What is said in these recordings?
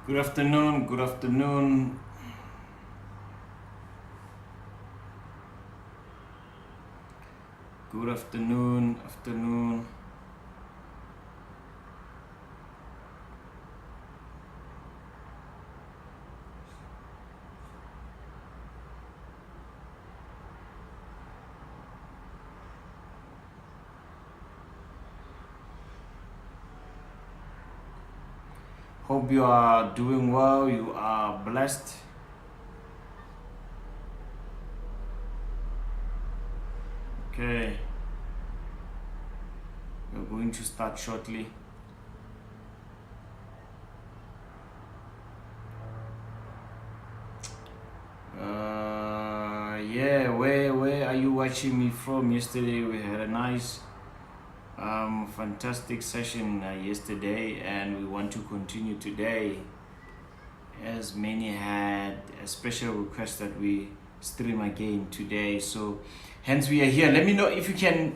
Good afternoon, good afternoon. Good afternoon. Hope you are doing well, you are blessed. Okay, we're going to start shortly. Yeah, where are you watching me from? Yesterday we had a nice fantastic session yesterday, and we want to continue today, as many had a special request that we stream again today. So hence we are here. Let me know if you can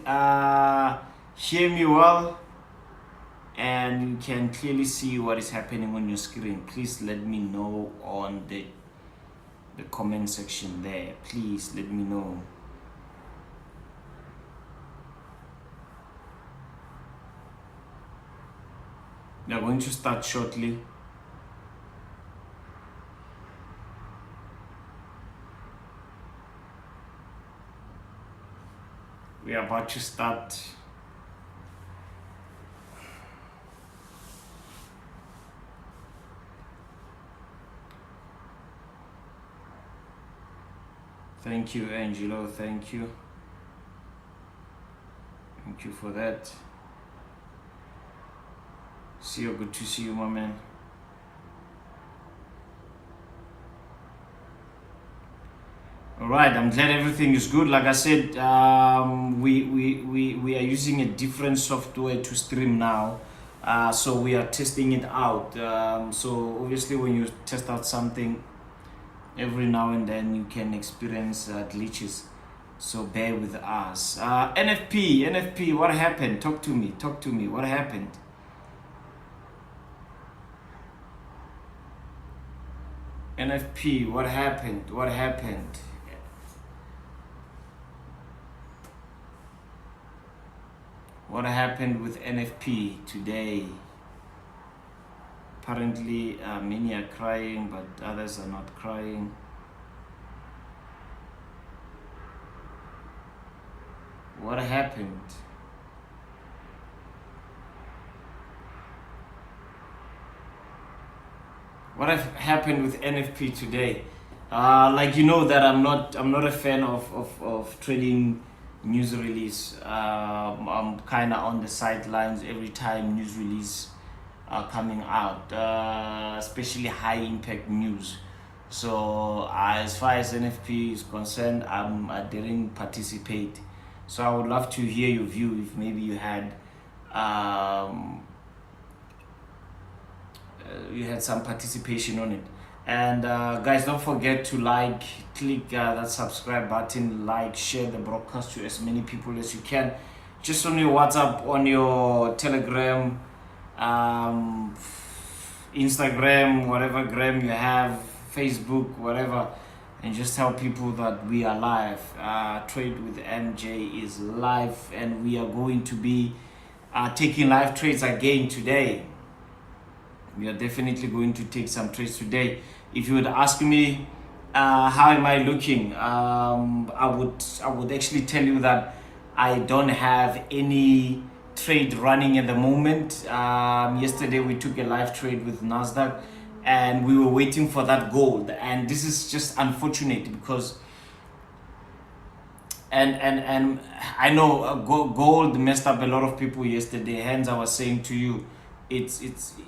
hear me well and you can clearly see what is happening on your screen. Please let me know on the comment section there. Please let me know. We are going to start shortly. We are about to start. Thank you, Angelo. Thank you. Thank you for that. See you. Good to see you, my man. All right, I'm glad everything is good. Like I said, we are using a different software to stream now. So we are testing it out. So obviously when you test out something, every now and then you can experience glitches. So bear with us. NFP, what happened? Talk to me. What happened? NFP, what happened? What happened with NFP today? Apparently, many are crying, but others are not crying. What happened? What happened with NFP today? Like you know that I'm not a fan of trading news release. I'm kind of on the sidelines every time news release are coming out, especially high impact news. So as far as NFP is concerned, I didn't participate. So I would love to hear your view if maybe you had some participation on it. And guys, don't forget to click that subscribe button, share the broadcast to as many people as you can, just on your WhatsApp, on your Telegram, Instagram, whatever gram you have, Facebook, whatever, and just tell people that we are live. Trade with MJ is live, and we are going to be taking live trades again today. We are definitely going to take some trades today. If you would ask me how am I looking, I would actually tell you that I don't have any trade running at the moment. Yesterday we took a live trade with NASDAQ, and we were waiting for that gold, and this is just unfortunate because and I know gold messed up a lot of people yesterday. Hence I was saying to you, it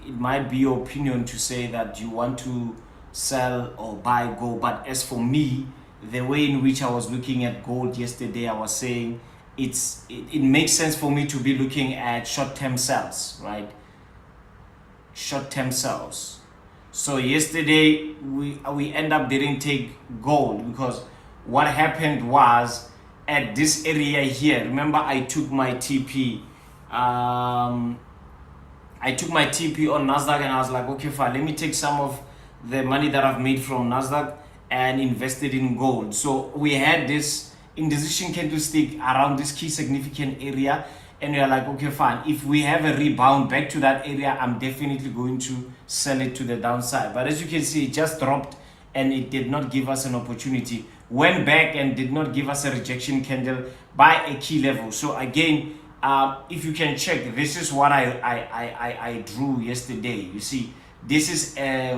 might be your opinion to say that you want to sell or buy gold, but as for me, the way in which I was looking at gold yesterday, I was saying it makes sense for me to be looking at short-term sells, right? Short-term sells. So yesterday we end up didn't take gold because what happened was at this area here, remember I took my TP I took my TP on NASDAQ and I was like, okay, fine, let me take some of the money that I've made from NASDAQ and invested in gold. So we had this indecision candlestick around this key significant area, and we are like, okay, fine, if we have a rebound back to that area, I'm definitely going to sell it to the downside. But as you can see, it just dropped and it did not give us an opportunity. Went back and did not give us a rejection candle by a key level. So again, if you can check, this is what I drew yesterday. You see, this is a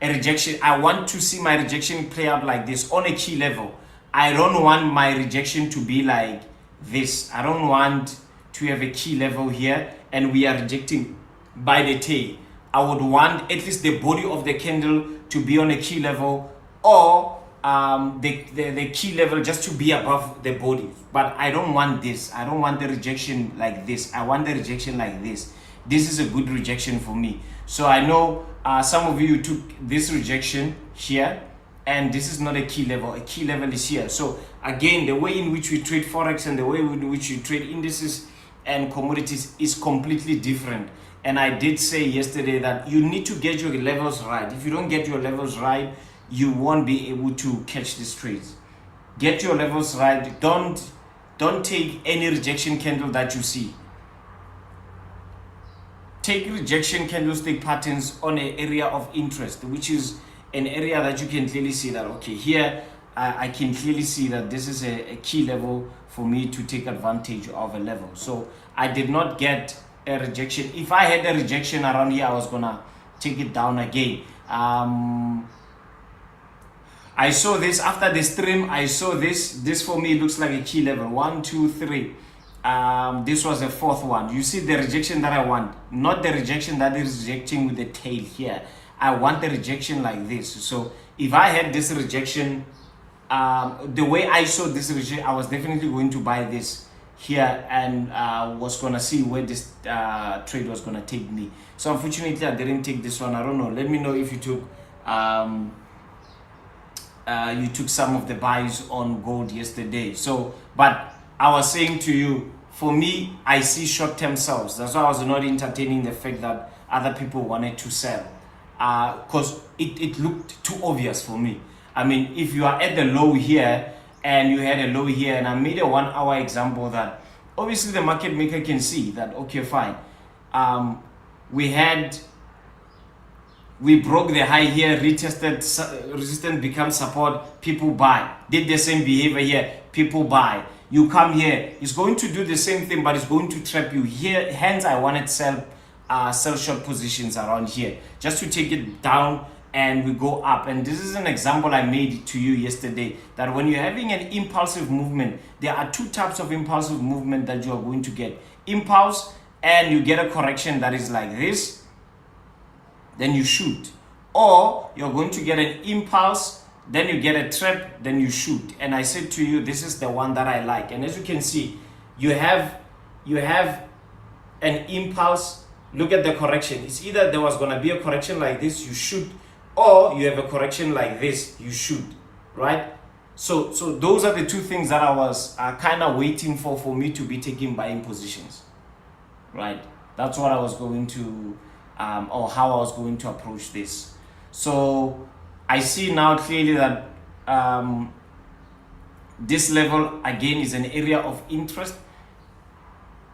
rejection. I want to see my rejection play out like this on a key level. I don't want my rejection to be like this. I don't want to have a key level here and we are rejecting by the tail. I would want at least the body of the candle to be on a key level, or the key level just to be above the body. But I don't want this. I don't want the rejection like this. I want the rejection like this. This is a good rejection for me. So I know some of you took this rejection here, and this is not a key level. A key level is here. So again, the way in which we trade forex and the way in which we trade indices and commodities is completely different. And I did say yesterday that you need to get your levels right. If you don't get your levels right, you won't be able to catch these trades. Get your levels right. Don't take any rejection candle that you see. Take rejection candlestick patterns on an area of interest, which is an area that you can clearly see that, okay, here I can clearly see that this is a key level for me to take advantage of a level. So I did not get a rejection. If I had a rejection around here, I was gonna take it down again. I saw this after the stream. I saw this for me looks like a key level. 1, 2, 3. This was the fourth one. You see the rejection that I want, not the rejection that is rejecting with the tail here. I want the rejection like this. So if I had this rejection, the way I saw this rejection, I was definitely going to buy this here and was gonna see where this trade was gonna take me. So unfortunately I didn't take this one. I don't know, let me know if you took some of the buys on gold yesterday. So but I was saying to you, for me, I see short-term sells. That's why I was not entertaining the fact that other people wanted to sell, because it looked too obvious for me. I mean, if you are at the low here and you had a low here, and I made a 1 hour example that obviously the market maker can see that, okay, fine, we broke the high here, retested resistance, become support, people buy. Did the same behavior here, people buy. You come here, it's going to do the same thing, but it's going to trap you here. Hence, I wanted sell short positions around here just to take it down and we go up. And this is an example I made to you yesterday, that when you're having an impulsive movement, there are two types of impulsive movement that you are going to get. Impulse, and you get a correction that is like this, then you shoot. Or you're going to get an impulse, then you get a trap, then you shoot. And I said to you, this is the one that I like. And as you can see, you have an impulse. Look at the correction. It's either there was going to be a correction like this, you shoot, or you have a correction like this, you shoot, right? So those are the two things that I was kind of waiting for me to be taking buying positions, right? That's what I was going to, or how I was going to approach this. So I see now clearly that this level again is an area of interest.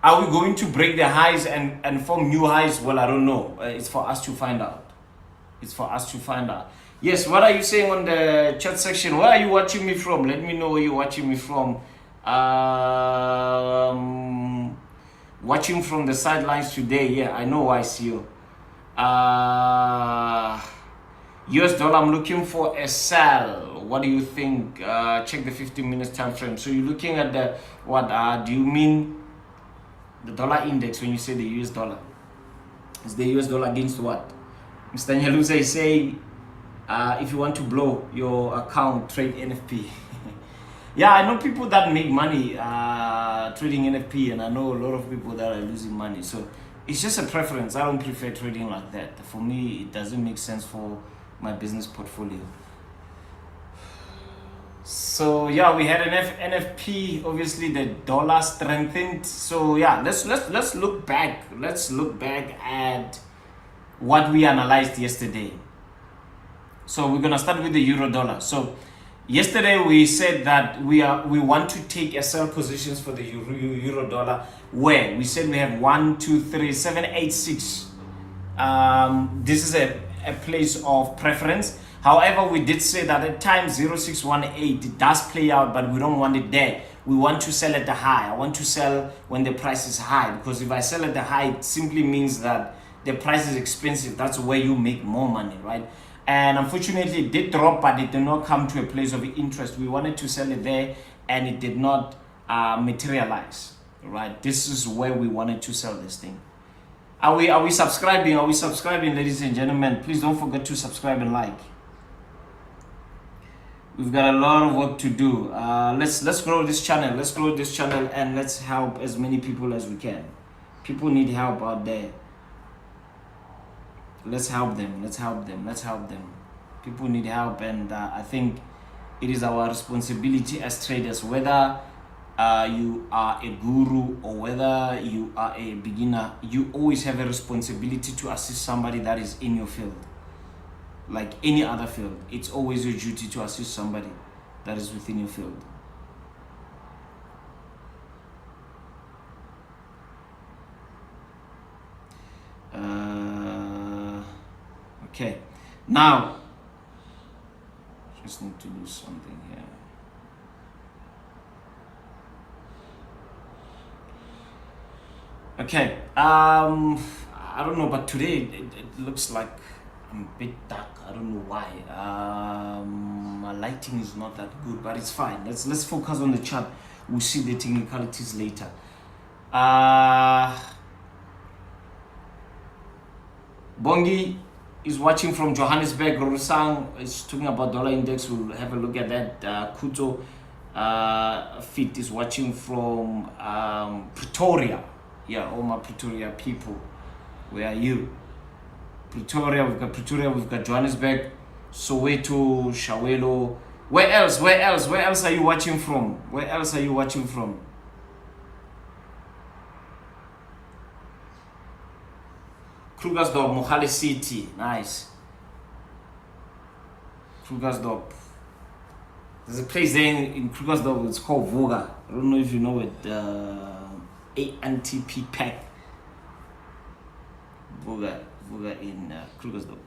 Are we going to break the highs and form new highs? Well, I don't know. It's for us to find out. It's for us to find out. Yes, what are you saying on the chat section? Where are you watching me from? Let me know where you're watching me from. Watching from the sidelines today. Yeah, I know why I see you. US dollar, I'm looking for a sell. What do you think? Check the 15 minutes time frame. So you're looking at the what? Do you mean the dollar index when you say the US dollar? Is the US dollar against what? Mr. Nyaluza is saying, if you want to blow your account, trade NFP. Yeah, I know people that make money trading NFP, and I know a lot of people that are losing money. So it's just a preference. I don't prefer trading like that. For me, it doesn't make sense for my business portfolio. So yeah, we had an NFP. Obviously, the dollar strengthened. So yeah, let's look back. Let's look back at what we analyzed yesterday. So we're gonna start with the euro dollar. So yesterday we said that we want to take a sell positions for the euro dollar, where we said we have 1, 2, 3, 7, 8, 6. This is a place of preference. However, we did say that at times 0618 it does play out, but we don't want it there. We want to sell at the high. I want to sell when the price is high, because if I sell at the high, it simply means that the price is expensive. That's where you make more money, right? And unfortunately, it did drop, but it did not come to a place of interest. We wanted to sell it there, and it did not materialize, right? This is where we wanted to sell this thing. Are we subscribing? Are we subscribing, ladies and gentlemen? Please don't forget to subscribe and like. We've got a lot of work to do. Let's grow this channel. Let's grow this channel, and let's help as many people as we can. People need help out there. Let's help them. Let's help them. Let's help them. People need help, and I think it is our responsibility as traders, whether you are a guru or whether you are a beginner, you always have a responsibility to assist somebody that is in your field. Like any other field, it's always your duty to assist somebody that is within your field. Okay, now just need to do something here. Okay, I don't know, but today it looks like I'm a bit dark. I don't know why. My lighting is not that good, but it's fine. Let's focus on the chart. We'll see the technicalities later. Bongi is watching from Johannesburg. Rorusang is talking about dollar index. We'll have a look at that. Kuto Fit is watching from Pretoria. Yeah, all my Pretoria people. Where are you? Pretoria, we've got Johannesburg, Soweto, Shawelo. Where else are you watching from? Where else are you watching from? Krugersdorp, Mohale City, nice. Krugersdorp. There's a place there in Krugersdorp, it's called Voga. I don't know if you know it. ANTP pack. Voga in Krugersdorp.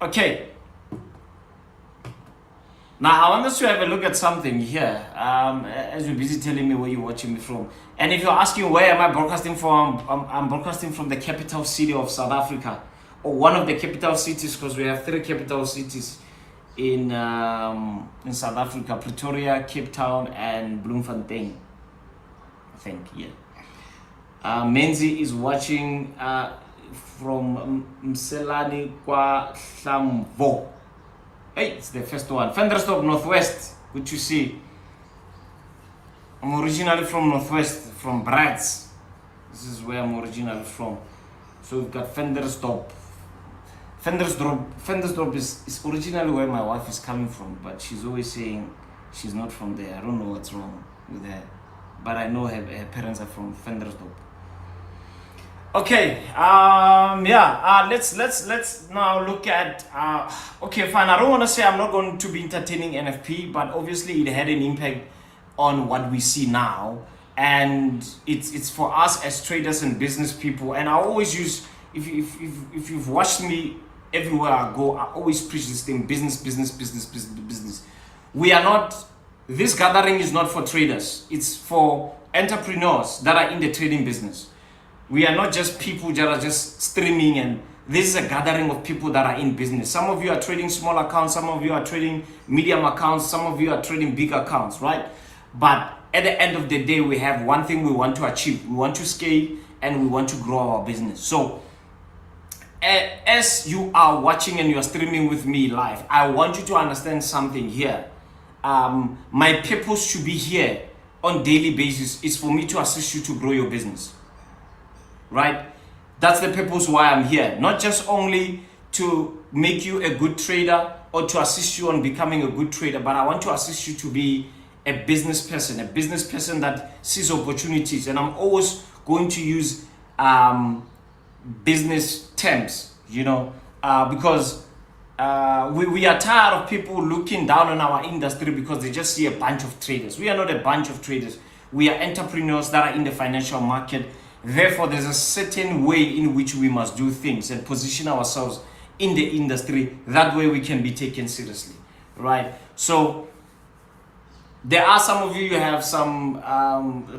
Okay. Now I want us to have a look at something here. As you're busy telling me where you're watching me from, and if you're asking where am I broadcasting from, I'm broadcasting from the capital city of South Africa, or one of the capital cities, because we have 3 capital cities in South Africa: Pretoria, Cape Town, and Bloemfontein. I think, yeah. Menzi is watching from Mselani Kwa Hlamvo. Hey, it's the first one. Ventersdorp, Northwest. Good to see. I'm originally from Northwest, from Brads. This is where I'm originally from. So we've got Ventersdorp. Ventersdorp is originally where my wife is coming from, but she's always saying she's not from there. I don't know what's wrong with her, but I know her parents are from Ventersdorp. Okay, let's now look at, okay, fine. I don't want to say I'm not going to be entertaining NFP, but obviously it had an impact on what we see now, and it's for us as traders and business people. And I always use, if you've watched me everywhere I go, I always preach this thing: business. We are not, this gathering is not for traders, it's for entrepreneurs that are in the trading business. We are not just people that are just streaming, and this is a gathering of people that are in business. Some of you are trading small accounts, some of you are trading medium accounts, some of you are trading big accounts, right? But at the end of the day, we have one thing we want to achieve. We want to scale and we want to grow our business. So as you are watching and you are streaming with me live, I want you to understand something here. My purpose to be here on daily basis is for me to assist you to grow your business. Right? That's the purpose why I'm here. Not just only to make you a good trader or to assist you on becoming a good trader, but I want to assist you to be a business person that sees opportunities. And I'm always going to use business terms, because we are tired of people looking down on our industry because they just see a bunch of traders. We are not a bunch of traders. We are entrepreneurs that are in the financial market. Therefore, there's a certain way in which we must do things and position ourselves in the industry. That way we can be taken seriously, right? So there are some of you have some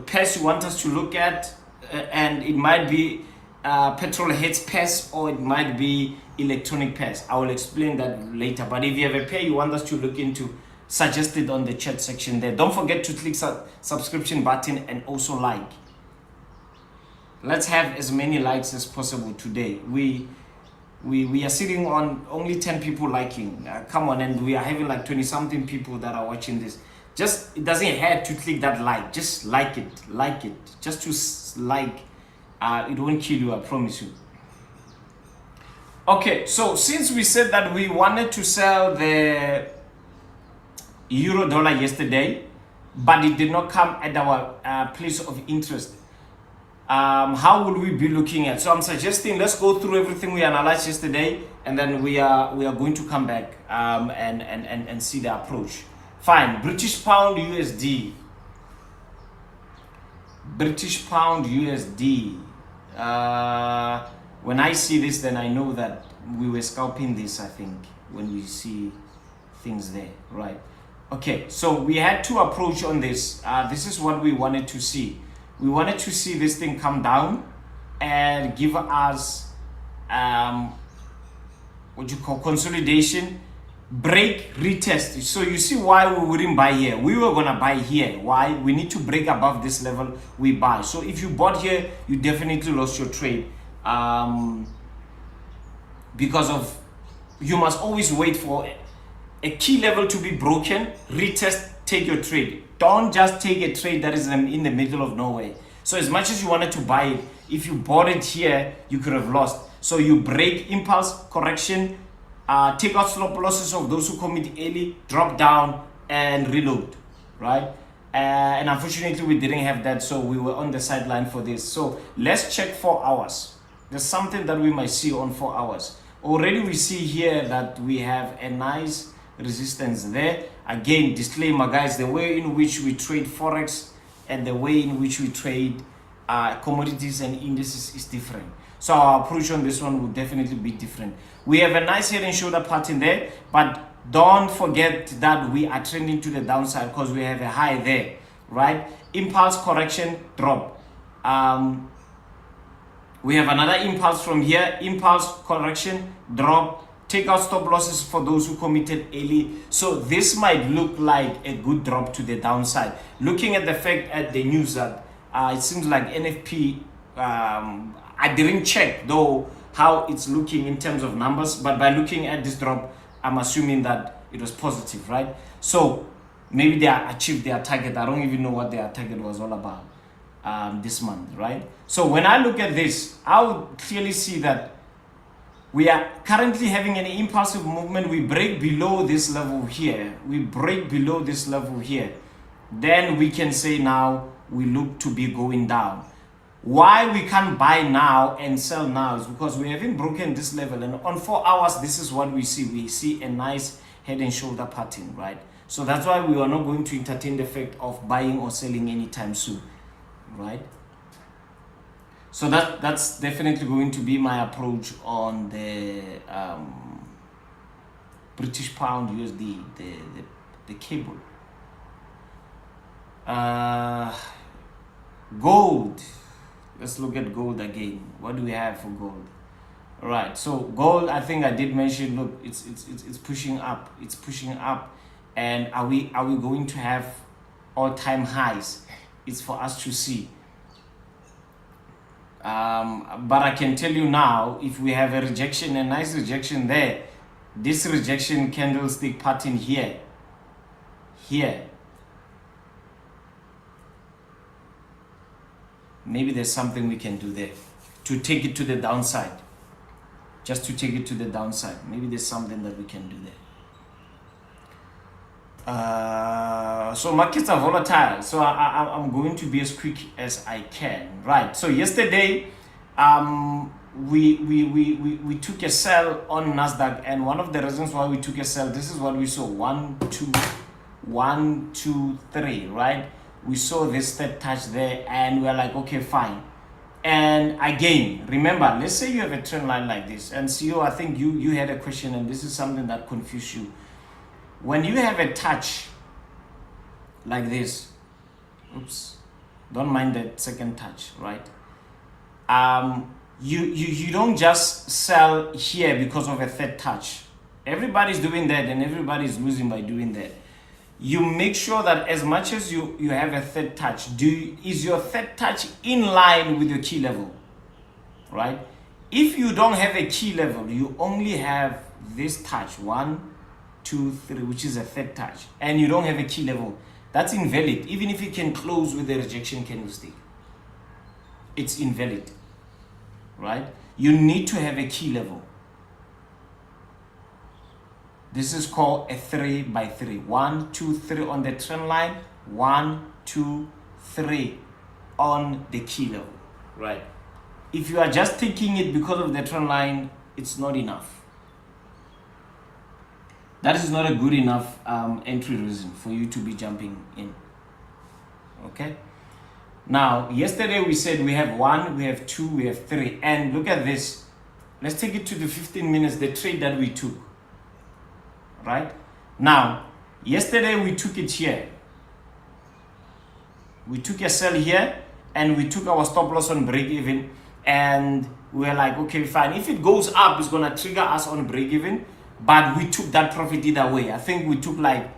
pairs you want us to look at, and it might be petrol heads pairs, or it might be electronic pairs. I will explain that later. But if you have a pair you want us to look into, suggest it on the chat section there. Don't forget to click subscription button and also like. Let's have as many likes as possible today. We are sitting on only 10 people liking. Come on, and we are having like 20 something people that are watching this. Just, it doesn't hurt to click that like. Just like it. Just to like. It won't kill you, I promise you. Okay, so since we said that we wanted to sell the euro dollar yesterday, but it did not come at our place of interest, how would we be looking at? So I'm suggesting let's go through everything we analyzed yesterday, and then we are going to come back and see the approach. Fine. British pound USD. British pound USD. When I see this, then I know that we were scalping this, I think, when we see things there, right? Okay, so we had two approach on this. This is what we wanted to see. We wanted to see this thing come down and give us what you call consolidation, break, retest. So you see why we wouldn't buy here. We were gonna buy here. Why? We need to break above this level, we buy. So if you bought here, you definitely lost your trade, because of, you must always wait for a key level to be broken, retest, take your trade. Don't just take a trade that is in the middle of nowhere. So as much as you wanted to buy it, if you bought it here, you could have lost. So you break, impulse, correction, take out stop losses of those who commit early, drop down and reload, right? And unfortunately we didn't have that, so we were on the sideline for this. So let's check 4 hours. There's something that we might see on 4 hours. Already we see here that we have a nice resistance there. Again, disclaimer guys, the way in which we trade forex and the way in which we trade commodities and indices is different. So our approach on this one will definitely be different. We have a nice head and shoulder pattern there, but don't forget that we are trending to the downside because we have a high there, right? Impulse, correction, drop. We have another impulse from here, impulse, correction, drop, take out stop losses for those who committed early. So this might look like a good drop to the downside. Looking at the fact at the news that it seems like NFP, I didn't check though how it's looking in terms of numbers, but by looking at this drop, I'm assuming that it was positive, right? So maybe they achieved their target. I don't even know what their target was all about this month, right? So when I look at this, I would clearly see that we are currently having an impulsive movement. We break below this level here. We break below this level here. Then we can say now we look to be going down. Why we can't buy now and sell now is because we haven't broken this level. And on 4 hours, this is what we see. We see a nice head and shoulder pattern, right? So that's why we are not going to entertain the fact of buying or selling anytime soon, right? So that's definitely going to be my approach on the British pound USD, the cable. Gold. Let's look at gold again. What do we have for gold? All right. So gold, I think I did mention. Look, it's pushing up. It's pushing up, and are we going to have all-time highs? It's for us to see. But I can tell you now, if we have a rejection, a nice rejection there, this rejection candlestick pattern here, maybe there's something we can do there to take it to the downside. just to take it to the downside. Maybe there's something that we can do there. So markets are volatile, so I'm going to be as quick as I can. Right, so yesterday we took a sell on NASDAQ, and one of the reasons why we took a sell, this is what we saw: 1 2 3, right? We saw this third touch there, and we're like, okay, fine. And again, remember, let's say you have a trend line like this, and CEO, I think you had a question, and this is something that confused you. When you have a touch like this, oops, don't mind that second touch, right? You don't just sell here because of a third touch. Everybody's doing that, and everybody's losing by doing that. You make sure that as much as you have a third touch, is your third touch in line with your key level, right? If you don't have a key level, you only have this touch, 1 2 3, which is a third touch, and you don't have a key level, that's invalid. Even if you can close with the rejection candlestick, it's invalid, right? You need to have a key level. This is called a 3 by 3. 1 2 3 on the trend line, 1 2 3 on the key level, right? If you are just taking it because of the trend line, it's not enough. That is not a good enough entry reason for you to be jumping in. Okay. Now, yesterday we said we have 1, we have 2, we have 3, and look at this. Let's take it to the 15 minutes, the trade that we took. Right now, yesterday we took it here. We took a sell here, and we took our stop loss on break even, and we're like, okay, fine. If it goes up, it's gonna trigger us on break even. But we took that profit either way. I think we took like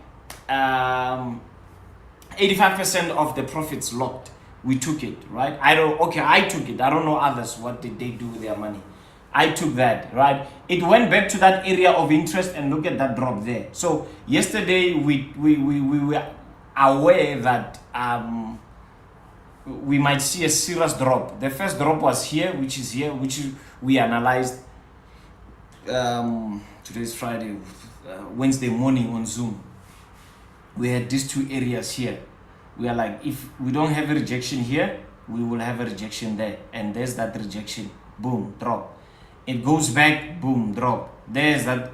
85% of the profits locked. We took it, right? I took it. I don't know others. What did they do with their money? I took that, right? It went back to that area of interest, and look at that drop there. So yesterday we were aware that we might see a serious drop. The first drop was here, which we analyzed. Today's Friday, Wednesday morning on Zoom. We had these two areas here. We are like, if we don't have a rejection here, we will have a rejection there, and there's that rejection, boom, drop. It goes back, boom, drop. There's that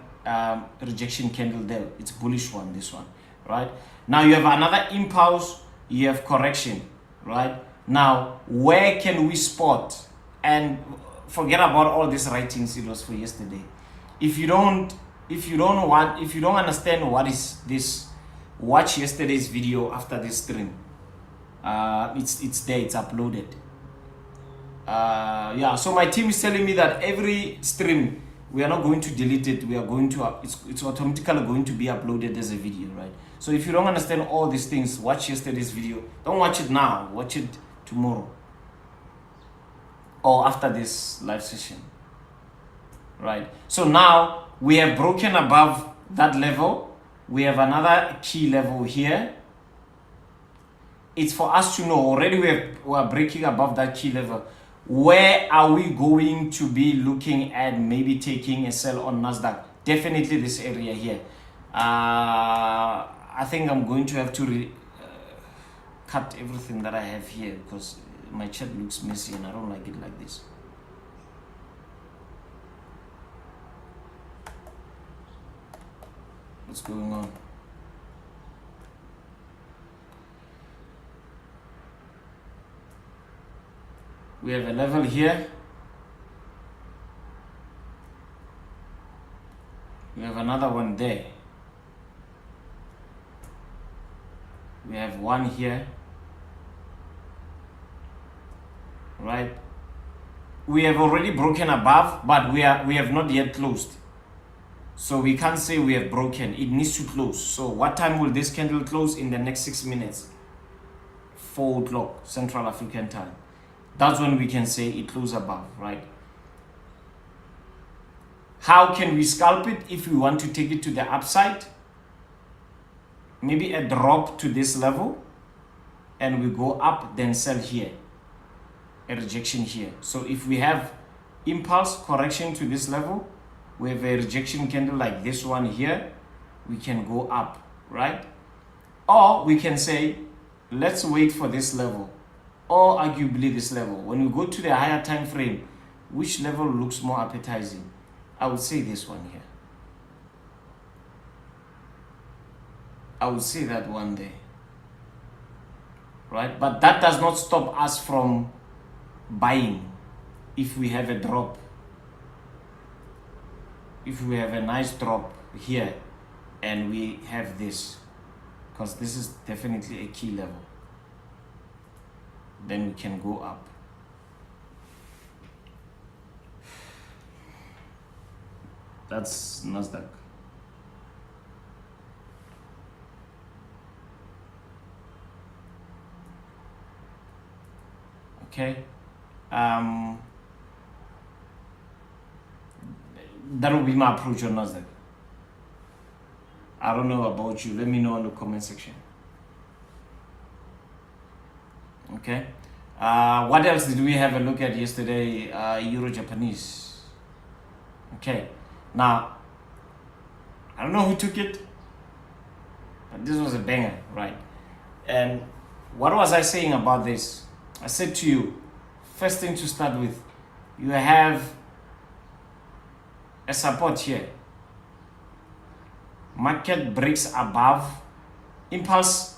rejection candle there. It's bullish one, this one, right? Now you have another impulse, you have correction, right? Now, where can we spot? And forget about all these writings it was for yesterday. If you don't understand what is this, watch yesterday's video after this stream. It's there, it's uploaded. Yeah, so my team is telling me that every stream we are not going to delete it. We are going to it's automatically going to be uploaded as a video, right? So if you don't understand all these things, watch yesterday's video. Don't watch it now. Watch it tomorrow or after this live session. Right, so now we have broken above that level. We have another key level here. It's for us to know already we are breaking above that key level. Where are we going to be looking at maybe taking a sell on NASDAQ? Definitely this area here. I think I'm going to have to cut everything that I have here because my chart looks messy and I don't like it like this. What's going on? We have a level here. We have another one there. We have one here. Right? We have already broken above, but we have not yet closed. So we can't say we have broken. It needs to close. So what time will this candle close? In the next 6 minutes? 4 o'clock Central African time. That's when we can say it closed above, right? How can we scalp it if we want to take it to the upside? Maybe a drop to this level and we go up, then sell here. A rejection here. So if we have impulse correction to this level. We have a rejection candle like this one here. We can go up, right? Or we can say, let's wait for this level, or arguably this level. When we go to the higher time frame, which level looks more appetizing? I would say this one here. I would say that one there, right? But that does not stop us from buying if we have a drop. If we have a nice drop here and we have this, because this is definitely a key level, then we can go up. That's NASDAQ. Okay. That will be my approach on NASDAQ. I don't know about you. Let me know in the comment section. Okay. What else did we have a look at yesterday? Euro Japanese. Okay. Now, I don't know who took it, but this was a banger, right? And what was I saying about this? I said to you, first thing to start with, you have a support here. Market breaks above, impulse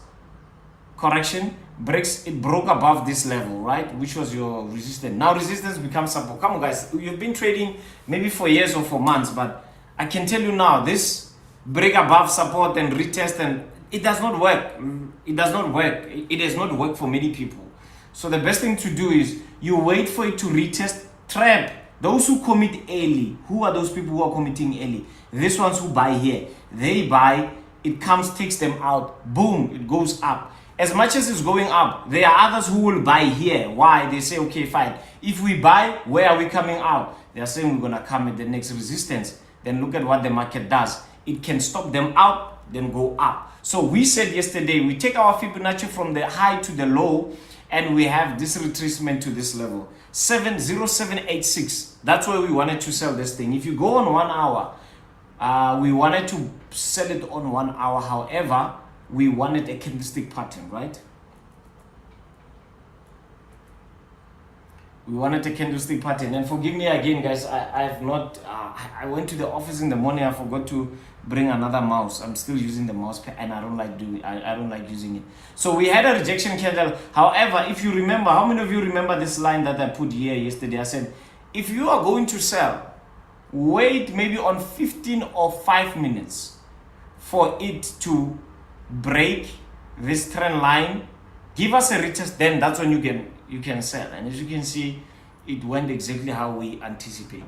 correction breaks, it broke above this level, right? Which was your resistance. Now resistance becomes support. Come on guys, you've been trading maybe for years or for months, but I can tell you now, this break above support and retest, and it does not work. It does not work. It does not work for many people. So the best thing to do is you wait for it to retest, trap. Those who commit early, who are those people who are committing early? These ones who buy here, they buy, it comes, takes them out, boom, it goes up. As much as it's going up, there are others who will buy here. Why? They say, okay, fine. If we buy, where are we coming out? They are saying we're going to come at the next resistance. Then look at what the market does. It can stop them out, then go up. So we said yesterday, we take our Fibonacci from the high to the low, and we have this retracement to this level. 70786. That's where we wanted to sell this thing. If you go on 1 hour, we wanted to sell it on 1 hour. However, we wanted a candlestick pattern, right? We wanted a candlestick pattern. And forgive me again, guys, I have not, I went to the office in the morning, I forgot to bring another mouse. I'm still using the mouse pad, and I don't like doing, I don't like using it. So we had a rejection candle. However, if you remember, how many of you remember this line that I put here yesterday? I said, if you are going to sell, wait maybe on 15 or 5 minutes for it to break this trend line, give us a retest, then that's when you can sell. And as you can see, it went exactly how we anticipated.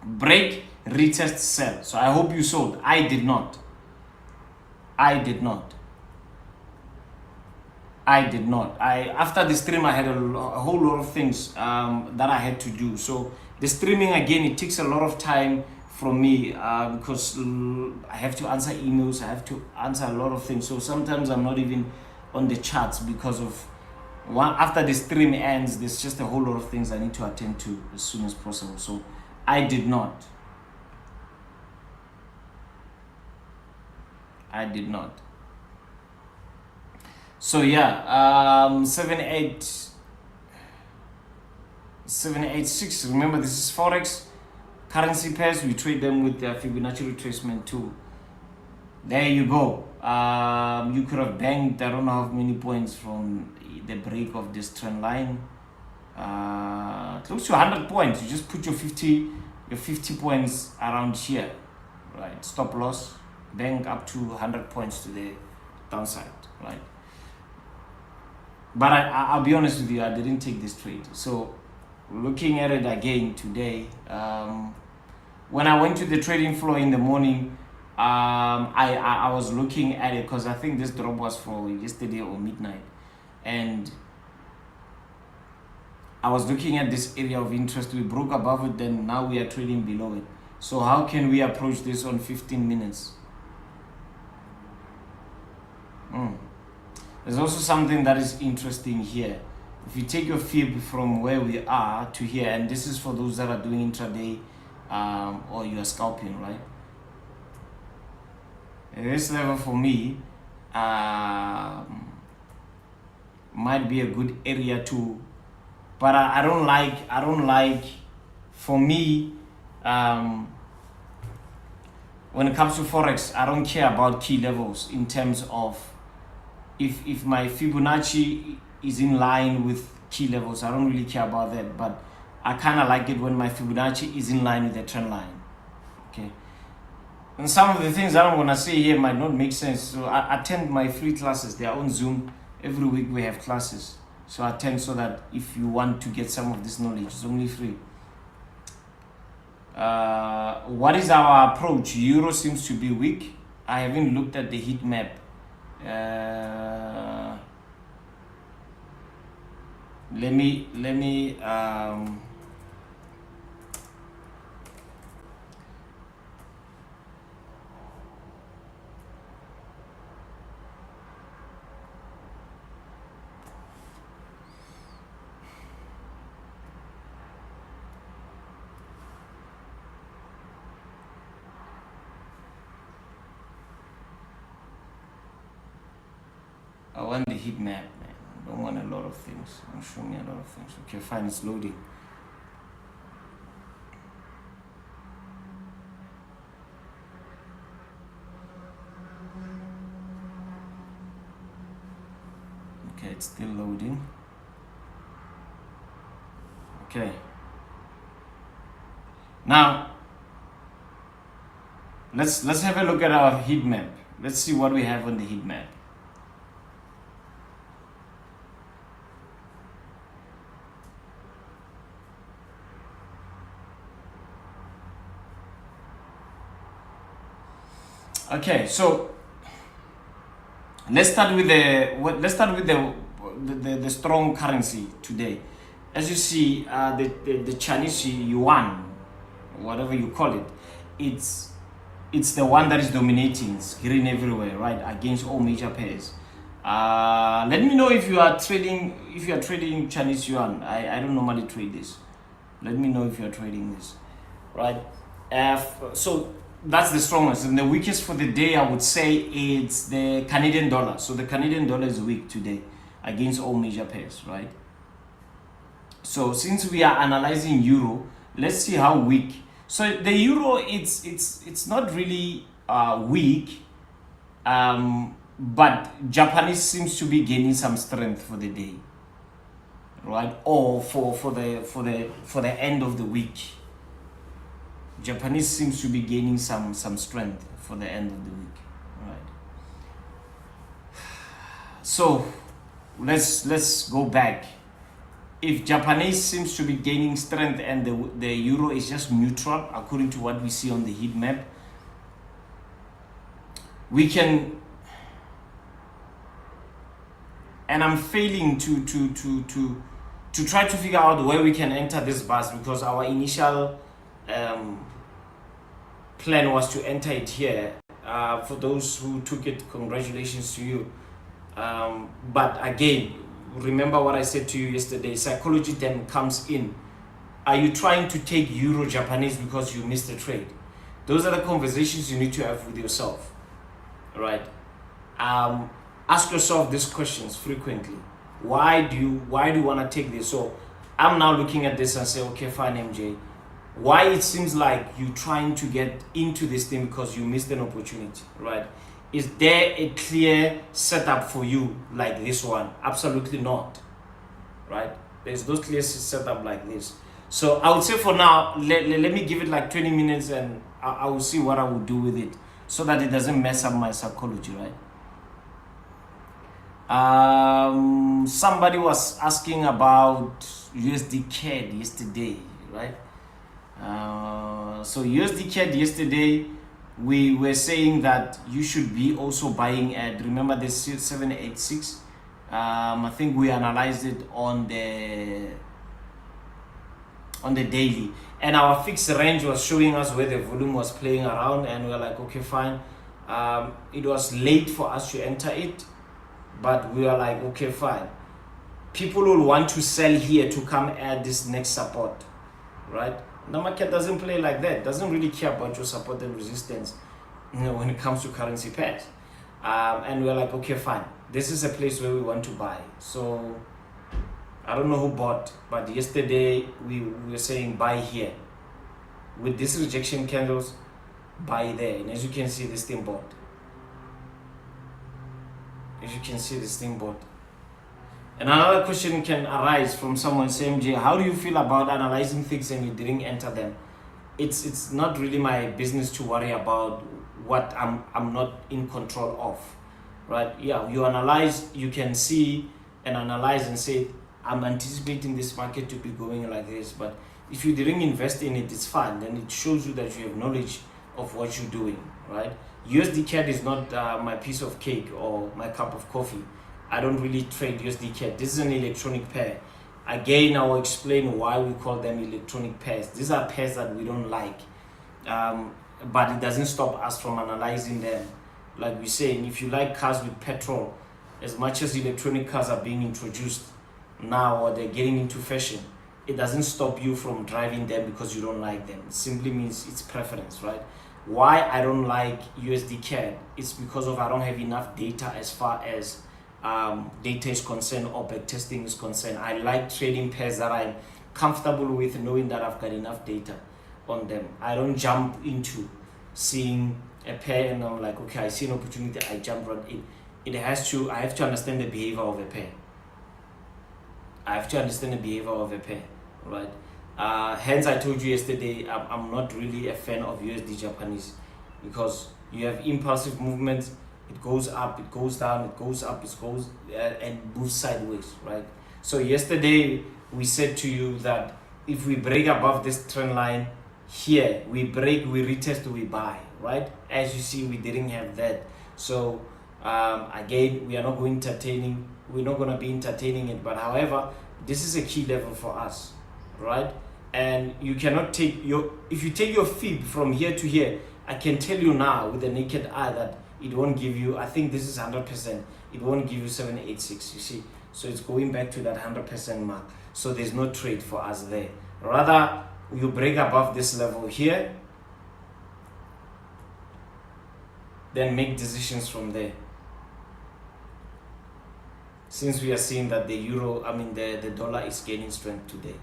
Break, retest, sell. So I hope you sold. I did not. I did not. After the stream, I had a whole lot of things that I had to do. So the streaming, again, it takes a lot of time from me because I have to answer emails, I have to answer a lot of things. So sometimes I'm not even on the charts because of after the stream ends, there's just a whole lot of things I need to attend to as soon as possible. So I did not. So yeah, 786. Remember, this is forex. Currency pairs, we trade them with their Fibonacci retracement tool. There you go. You could have banked, I don't know how many points from the break of this trend line. Close to 100 points. You just put your 50 points around here, right? Stop loss, bank up to 100 points to the downside, right? But I'll be honest with you, I didn't take this trade. So looking at it again today, when I went to the trading floor in the morning, I was looking at it because I think this drop was for yesterday or midnight, and I was looking at this area of interest. We broke above it, then now we are trading below it. So how can we approach this on 15 minutes? There's also something that is interesting here. if you take your fib from where we are to here, and this is for those that are doing intraday or you are scalping, right? This level for me might be a good area too, but I don't like, for me, when it comes to forex, I don't care about key levels in terms of if my Fibonacci is in line with key levels. I don't really care about that, but I kind of like it when my Fibonacci is in line with the trend line. Okay, and some of the things that I'm gonna say here might not make sense, so I attend my free classes. They are on Zoom. Every week we have classes, so I attend so that if you want to get some of this knowledge, it's only free. What is our approach? Euro seems to be weak. I haven't looked at the heat map. Let me I want the heat map, man. I don't want a lot of things. Don't show me a lot of things. Okay, fine, it's loading. Okay, it's still loading. Okay. Now, let's have a look at our heat map. Let's see what we have on the heat map. Okay, so let's start with the strong currency today. As you see, the Chinese yuan, whatever you call it, it's the one that is dominating. It's green everywhere, right, against all major pairs. Let me know if you are trading Chinese yuan. I don't normally trade this. Let me know if you are trading this, right? So that's the strongest. And the weakest for the day, I would say, it's the Canadian dollar. So the Canadian dollar is weak today against all major pairs, right? So since we are analyzing euro, let's see how weak. So the euro, it's not really weak, but Japanese seems to be gaining some strength for the day, right? Or for the end of the week. Japanese seems to be gaining some strength for the end of the week, right? So let's go back. If Japanese seems to be gaining strength and the euro is just neutral according to what we see on the heat map, we can, and I'm failing to try to figure out where we can enter this bus, because our initial plan was to enter it here. For those who took it, congratulations to you. But again, remember what I said to you yesterday, psychology then comes in. Are you trying to take euro Japanese because you missed the trade? Those are the conversations you need to have with yourself, right? Ask yourself these questions frequently. Why do you want to take this? So I'm now looking at this and say, okay, fine, MJ, why it seems like you're trying to get into this thing because you missed an opportunity, right? Is there a clear setup for you like this one? Absolutely not, right? There's no clear setup like this. So I would say for now, let me give it like 20 minutes and I will see what I will do with it so that it doesn't mess up my psychology, right? Somebody was asking about USD CAD yesterday, right? So USD CAD yesterday, we were saying that you should be also buying at, remember the 786. I think we analyzed it on the daily, and our fixed range was showing us where the volume was playing around, and we were like, okay, fine. It was late for us to enter it, but we were like, okay, fine. people will want to sell here to come at this next support, right? The market doesn't play like that. Doesn't really care about your support and resistance, when it comes to currency pairs. And we're like, okay, fine. This is a place where we want to buy. So I don't know who bought, but yesterday we were saying buy here. With this rejection candles, buy there. And as you can see, this thing bought. As you can see, this thing bought. And another question can arise from someone saying, Jay, how do you feel about analyzing things and you didn't enter them? It's not really my business to worry about what I'm not in control of, right? Yeah, you analyze, you can see and analyze and say, I'm anticipating this market to be going like this, but if you didn't invest in it, it's fine. Then it shows you that you have knowledge of what you're doing, right? USD CAD is not my piece of cake or my cup of coffee. I don't really trade USD CAD. This is an electronic pair. Again, I will explain why we call them electronic pairs. These are pairs that we don't like, but it doesn't stop us from analyzing them. Like we say, if you like cars with petrol, as much as electronic cars are being introduced now or they're getting into fashion, it doesn't stop you from driving them because you don't like them. It simply means it's preference, right? Why I don't like USD CAD is because of I don't have enough data as far as data is concerned or backtesting is concerned. I like trading pairs that I'm comfortable with, knowing that I've got enough data on them. I don't jump into seeing a pair and I'm like, okay, I see an opportunity, I jump right in. I have to understand the behavior of a pair. I have to understand the behavior of a pair, right? Hence, I told you yesterday, I'm not really a fan of USD Japanese because you have impulsive movements. It goes up, it goes down, it goes up, it goes and moves sideways, right? So yesterday we said to you that if we break above this trend line here, we break, we retest, we buy, right? As you see, we didn't have that. So again, we're not going to be entertaining it. But however, this is a key level for us, right? And you cannot take if you take your fib from here to here, I can tell you now with the naked eye that it won't give you, I think this is 100%, it won't give you 786, you see. So it's going back to that 100% mark. So there's no trade for us there. Rather, you break above this level here, then make decisions from there. Since we are seeing that the dollar is gaining strength today.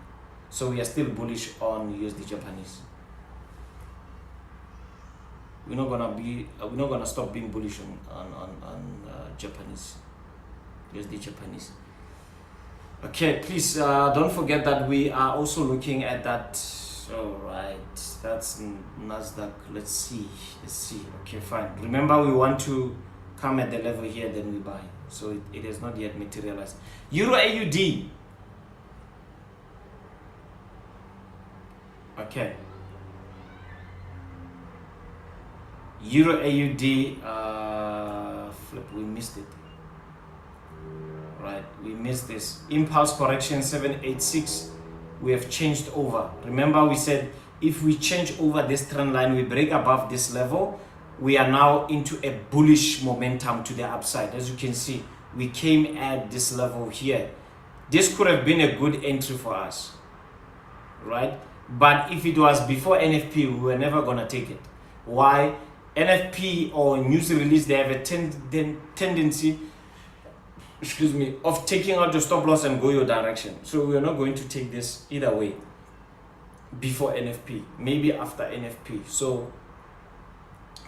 So we are still bullish on USD Japanese. We're not gonna stop being bullish on Japanese, USD Japanese. Okay, please don't forget that we are also looking at that. All right, that's NASDAQ. Let's see. Okay, fine. Remember, we want to come at the level here, then we buy. So it has not yet materialized. Euro AUD. Okay. Euro AUD, we missed it. Right, we missed this. Impulse correction 786. We have changed over. Remember, we said if we change over this trend line, we break above this level, we are now into a bullish momentum to the upside. As you can see, we came at this level here. This could have been a good entry for us, right? But if it was before NFP, we were never gonna take it. Why? NFP or news release, they have a tendency, of taking out your stop loss and go your direction. So we are not going to take this either way before NFP, maybe after NFP. So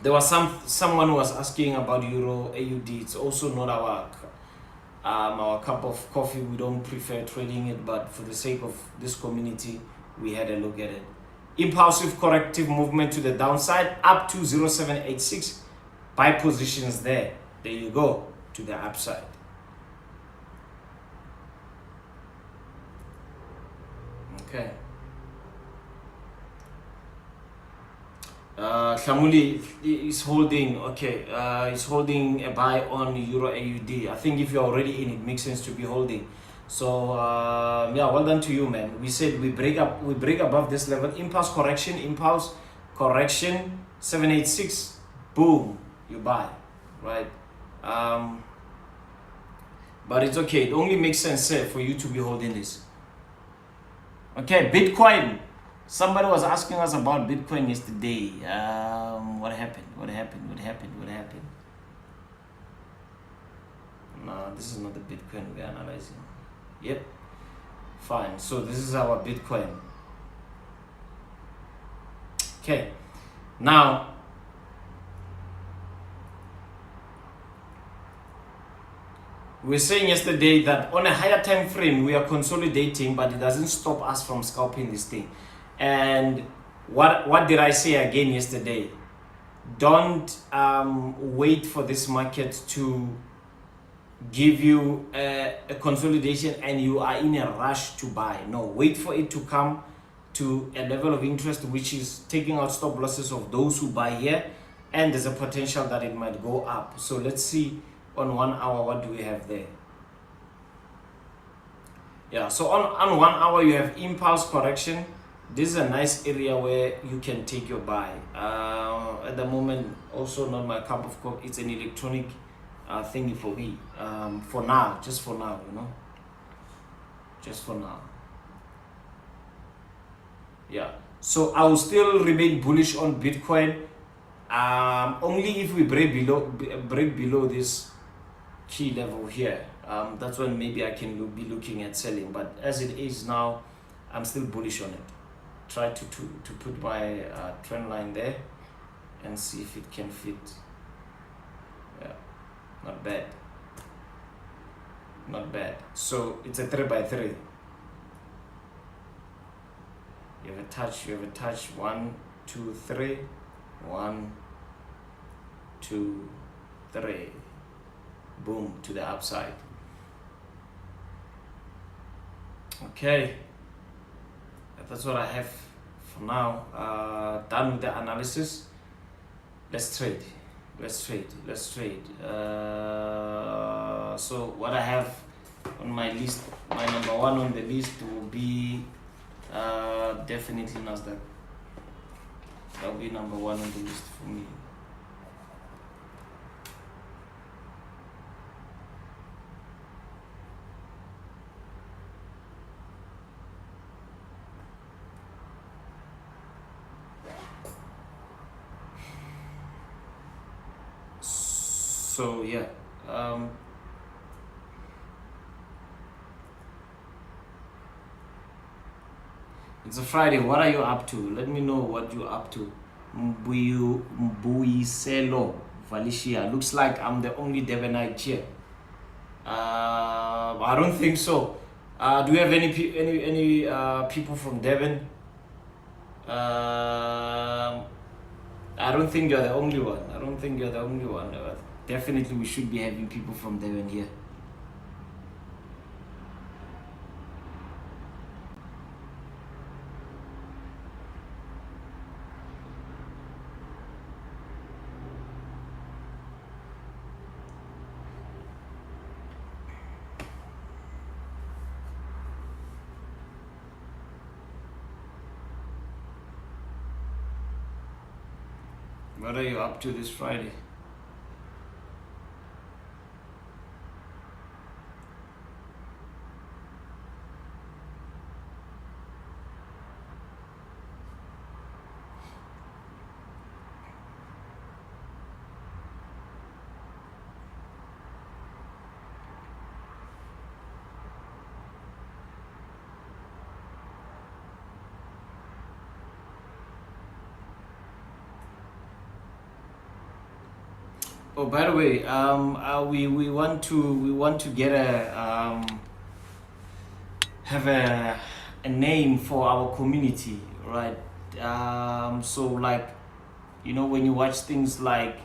there was someone who was asking about Euro AUD. It's also not our cup of coffee. We don't prefer trading it, but for the sake of this community, we had a look at it. Impulsive corrective movement to the downside up to 0786. Buy positions there. There you go, to the upside. Okay. Shamuli is holding, he's holding a buy on Euro AUD. I think if you're already in, it makes sense to be holding. So yeah, well done to you, man. We said we break above this level. Impulse correction 786. Boom, you buy, right? but it's okay. It only makes sense for you to be holding this. Okay, Bitcoin. Somebody was asking us about Bitcoin yesterday. What happened? What happened? What happened? What happened? No, this is not the Bitcoin we're analyzing. Yep. Fine. So this is our Bitcoin. Okay. Now, we were saying yesterday that on a higher time frame we are consolidating, but it doesn't stop us from scalping this thing. And what did I say again yesterday? Don't wait for this market to give you a consolidation and you are in a rush to buy. No, wait for it to come to a level of interest which is taking out stop losses of those who buy here, and there's a potential that it might go up. So let's see on 1 hour what do we have there. Yeah, so on 1 hour you have impulse correction. This is a nice area where you can take your buy. At the moment, also not my cup of coffee. It's an electronic thingy for me. For now, just for now, you know. Just for now. Yeah. So I will still remain bullish on Bitcoin. Only if we break below this key level here. That's when maybe I can be looking at selling. But as it is now, I'm still bullish on it. Try to put my trend line there and see if it can fit. Yeah, not bad. Not bad. So it's a 3x3. You have a touch, 1, 2, 3, 1, 2, 3. Boom, to the upside. Okay. That's what I have for now. Done with the analysis. Let's trade. So what I have on my list, my number 1 on the list will be definitely NASDAQ. That will be number 1 on the list for me. So yeah, it's a Friday. What are you up to? Let me know what you're up to. Mbuiselo Valicia. Looks like I'm the only Devonite here. I don't think so. Do you have any people from Devon? I don't think you're the only one. Definitely we should be having people from Devon here. What are you up to this Friday? Oh, by the way, we want to get have a name for our community, right? So like, you know, when you watch things like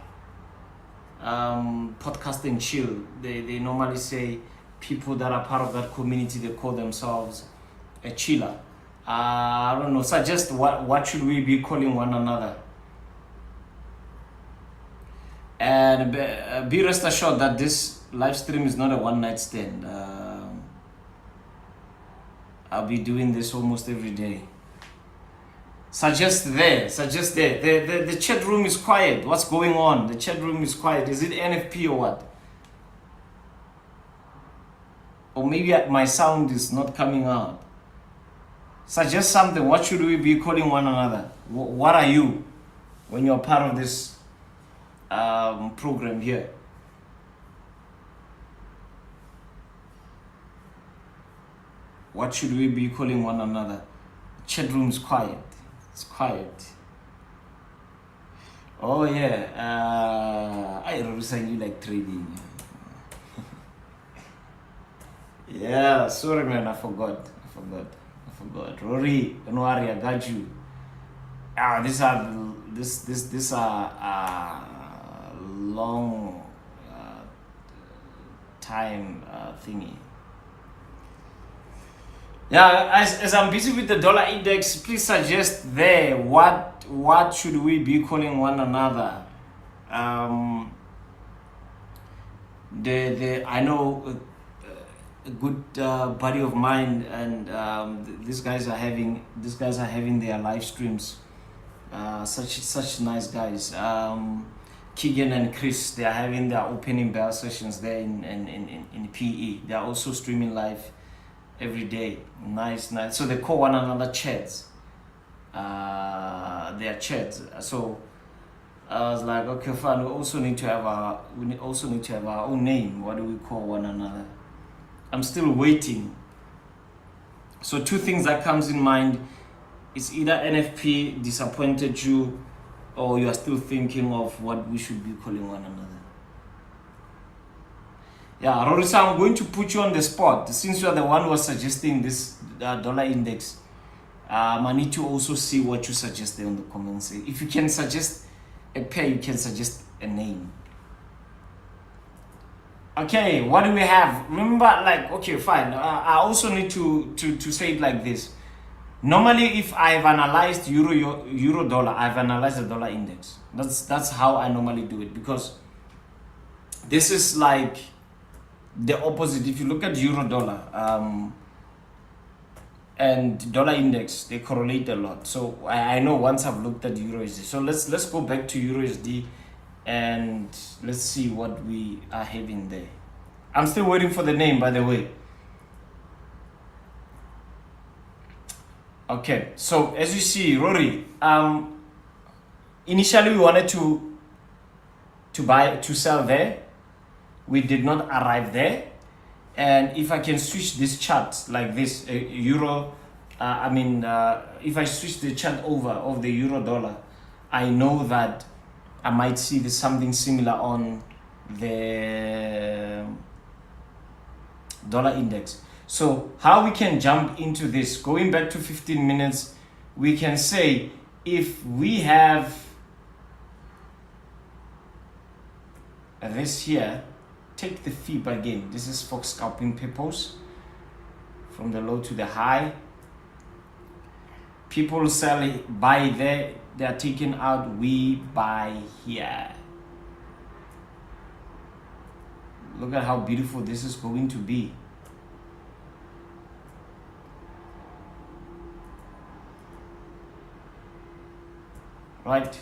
podcasting chill, they normally say people that are part of that community, they call themselves a chiller. I don't know. Suggest what should we be calling one another? And be rest assured that this live stream is not a one-night stand. I'll be doing this almost every day. Suggest there. The chat room is quiet. What's going on? The chat room is quiet. Is it NFP or what? Or maybe my sound is not coming out. Suggest something. What should we be calling one another? What are you when you're part of this program here? What should we be calling one another? Chat room's quiet. It's quiet. Oh yeah. I understand you like trading. Yeah, sorry man, I forgot. Rory, don't worry, I got you. These are long time thingy. Yeah, as I'm busy with the dollar index, please suggest there what should we be calling one another. I know a good buddy of mine, and these guys are having their live streams. Such nice guys. Keegan and Chris, they are having their opening bell sessions there in PE. They are also streaming live every day. Nice. So they call one another chads. They are chads. So I was like, okay, fine. We also need to have our own name. What do we call one another? I'm still waiting. So two things that comes in mind is either NFP disappointed you, or you are still thinking of what we should be calling one another. Yeah, Rorisa, I'm going to put you on the spot. Since you are the one who was suggesting this dollar index, I need to also see what you suggest there on the comments. If you can suggest a pair, you can suggest a name. Okay, what do we have? Remember, like, okay, fine. I also need to say it like this. Normally, if I've analyzed euro dollar, I've analyzed the dollar index. That's how I normally do it, because this is like the opposite. If you look at euro dollar and dollar index, they correlate a lot. So I know once I've looked at euro USD. So let's go back to euro USD and let's see what we are having there. I'm still waiting for the name, by the way. Okay, so as you see, Rory, initially we wanted to sell there. We did not arrive there. And if I can switch this chart like this, euro, if I switch the chart over of the euro dollar, I know that I might see something similar on the dollar index. So how we can jump into this, going back to 15 minutes, we can say if we have this here, take the fib again. This is for scalping purpose, from the low to the high. People sell it, buy there, they are taken out, we buy here. Look at how beautiful this is going to be. Right.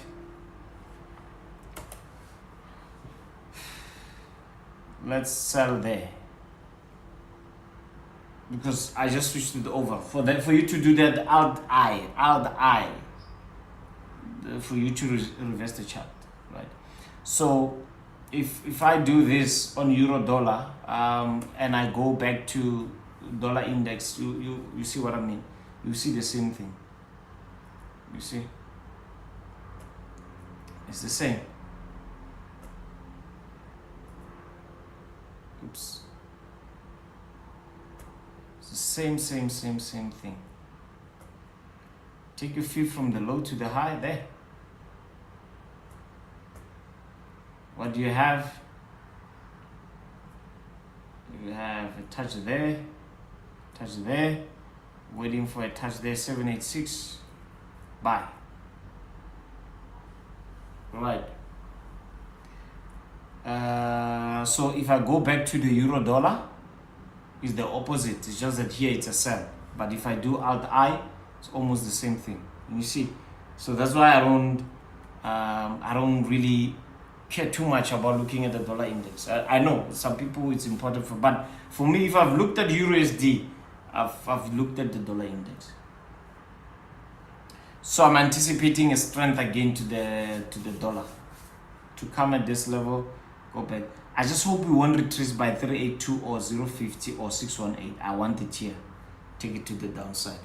Let's sell there, because I just switched it over. For you to do that, Alt I, for you to reverse the chart, right? So if I do this on euro dollar and I go back to dollar index, you see what I mean? You see the same thing. You see, it's the same. Oops. It's the same thing. Take your feet from the low to the high there. What do you have? You have a touch there, waiting for a touch there, 786, buy. Right. So if I go back to the euro dollar, it's the opposite. It's just that here it's a sell. But if I do Alt I, it's almost the same thing. You see, so that's why I don't really care too much about looking at the dollar index. I know some people it's important for, but for me, if I've looked at USD, I've looked at the dollar index. So I'm anticipating a strength again to the dollar to come at this level, go back. I just hope we won't retrace by 382 or 050 or 618. I want it here. Take it to the downside.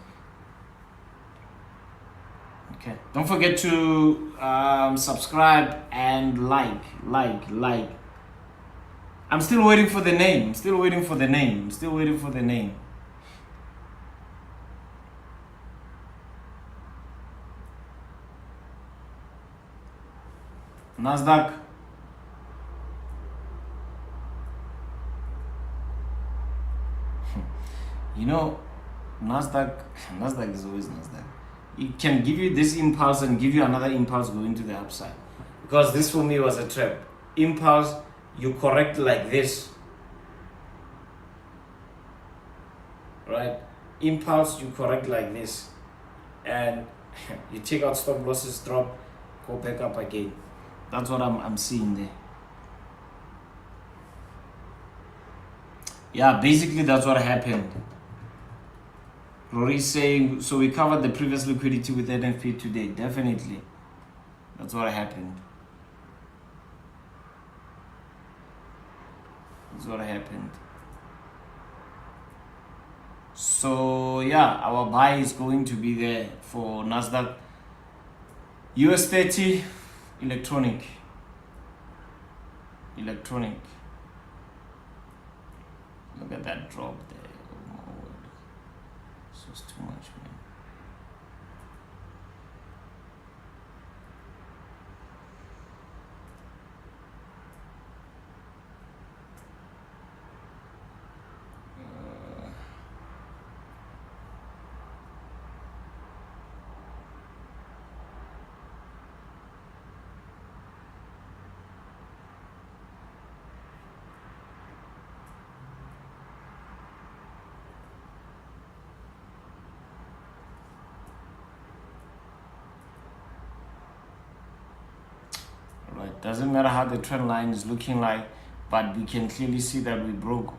Okay. Don't forget to subscribe and like. I'm still waiting for the name. NASDAQ. You know, NASDAQ is always NASDAQ. It can give you this impulse and give you another impulse going to the upside. Because this for me was a trap. Impulse, you correct like this. Right? Impulse, you correct like this. And you take out stop losses, drop, go back up again. That's what I'm seeing there. Yeah, basically that's what happened. Rory is saying, so we covered the previous liquidity with NFP today. Definitely. That's what happened. So yeah, our buy is going to be there for NASDAQ. US 30, electronic. Look at that drop there. Oh my word. This was too much, man. Right, doesn't matter how the trend line is looking like, but we can clearly see that we broke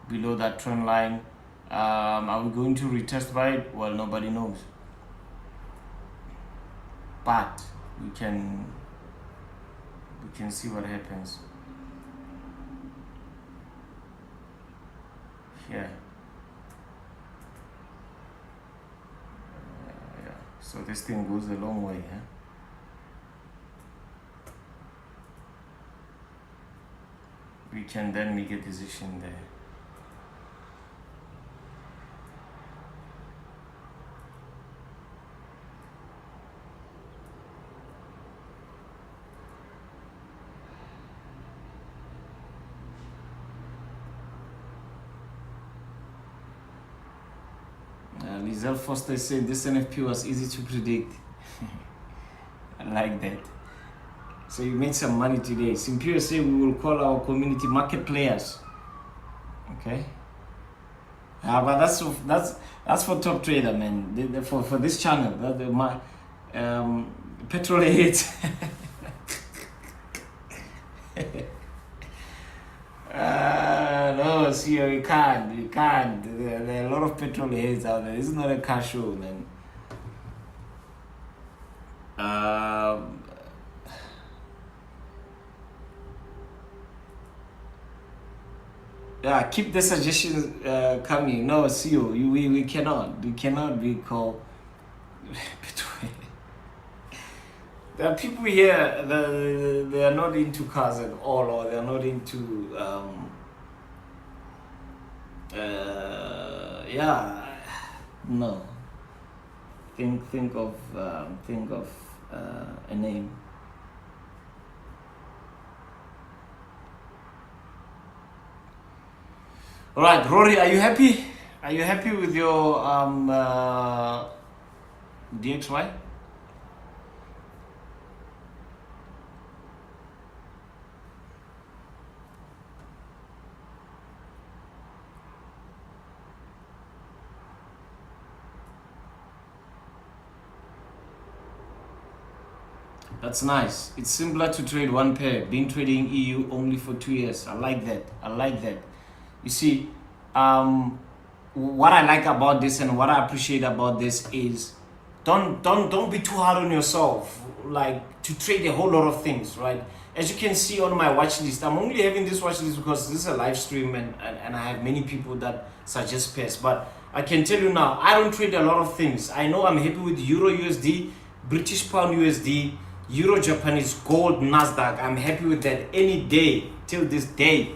below that trend line. Are we going to retest by it? Well, nobody knows, but we can see what happens here. Yeah, so this thing goes a long way, huh? We can then make a decision there. Lizelle Foster said this NFP was easy to predict. I like that. So you made some money today. Simpure say we will call our community market players. Okay. But that's for Top Trader, man. For this channel, my petrol heads. No, see, we can't. There are a lot of petrol heads out there. This is not a car show, man. Yeah, keep the suggestions coming. No, CEO, we cannot be called. There are people here that they are not into cars at all, or they are not into yeah, no. Think of a name. All right, Rory, are you happy? Are you happy with your DXY? That's nice. It's similar to trade one pair. Been trading EU only for 2 years. I like that. I like that. You see, what I like about this and what I appreciate about this is don't be too hard on yourself. Like to trade a whole lot of things, right? As you can see on my watch list, I'm only having this watch list because this is a live stream and I have many people that suggest pairs. But I can tell you now, I don't trade a lot of things. I know I'm happy with Euro USD, British Pound USD, Euro Japanese, Gold, NASDAQ. I'm happy with that any day till this day,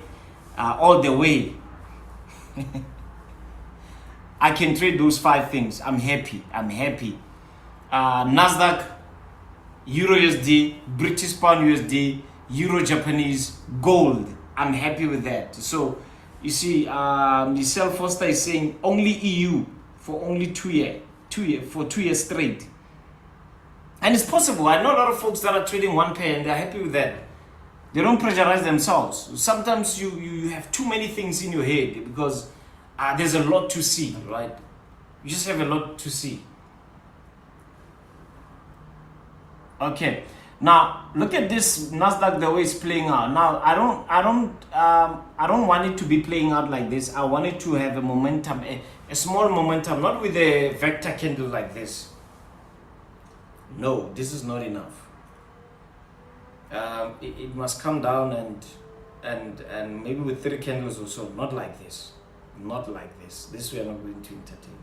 all the way. I can trade those 5 things. I'm happy. I'm happy. NASDAQ, Euro USD, British Pound USD, Euro Japanese, Gold. I'm happy with that. So you see, Michelle Foster is saying only EU for only 2 years, for 2 years straight. And it's possible. I know a lot of folks that are trading one pair and they're happy with that. They don't pressurize themselves. Sometimes you have too many things in your head because there's a lot to see, right? You just have a lot to see. Okay. Now look at this NASDAQ, the way it's playing out. Now I don't want it to be playing out like this. I want it to have a momentum, a small momentum, not with a vector candle like this. No, this is not enough. It must come down and maybe with 3 candles or so. Not like this. Not like this. This we are not going to entertain.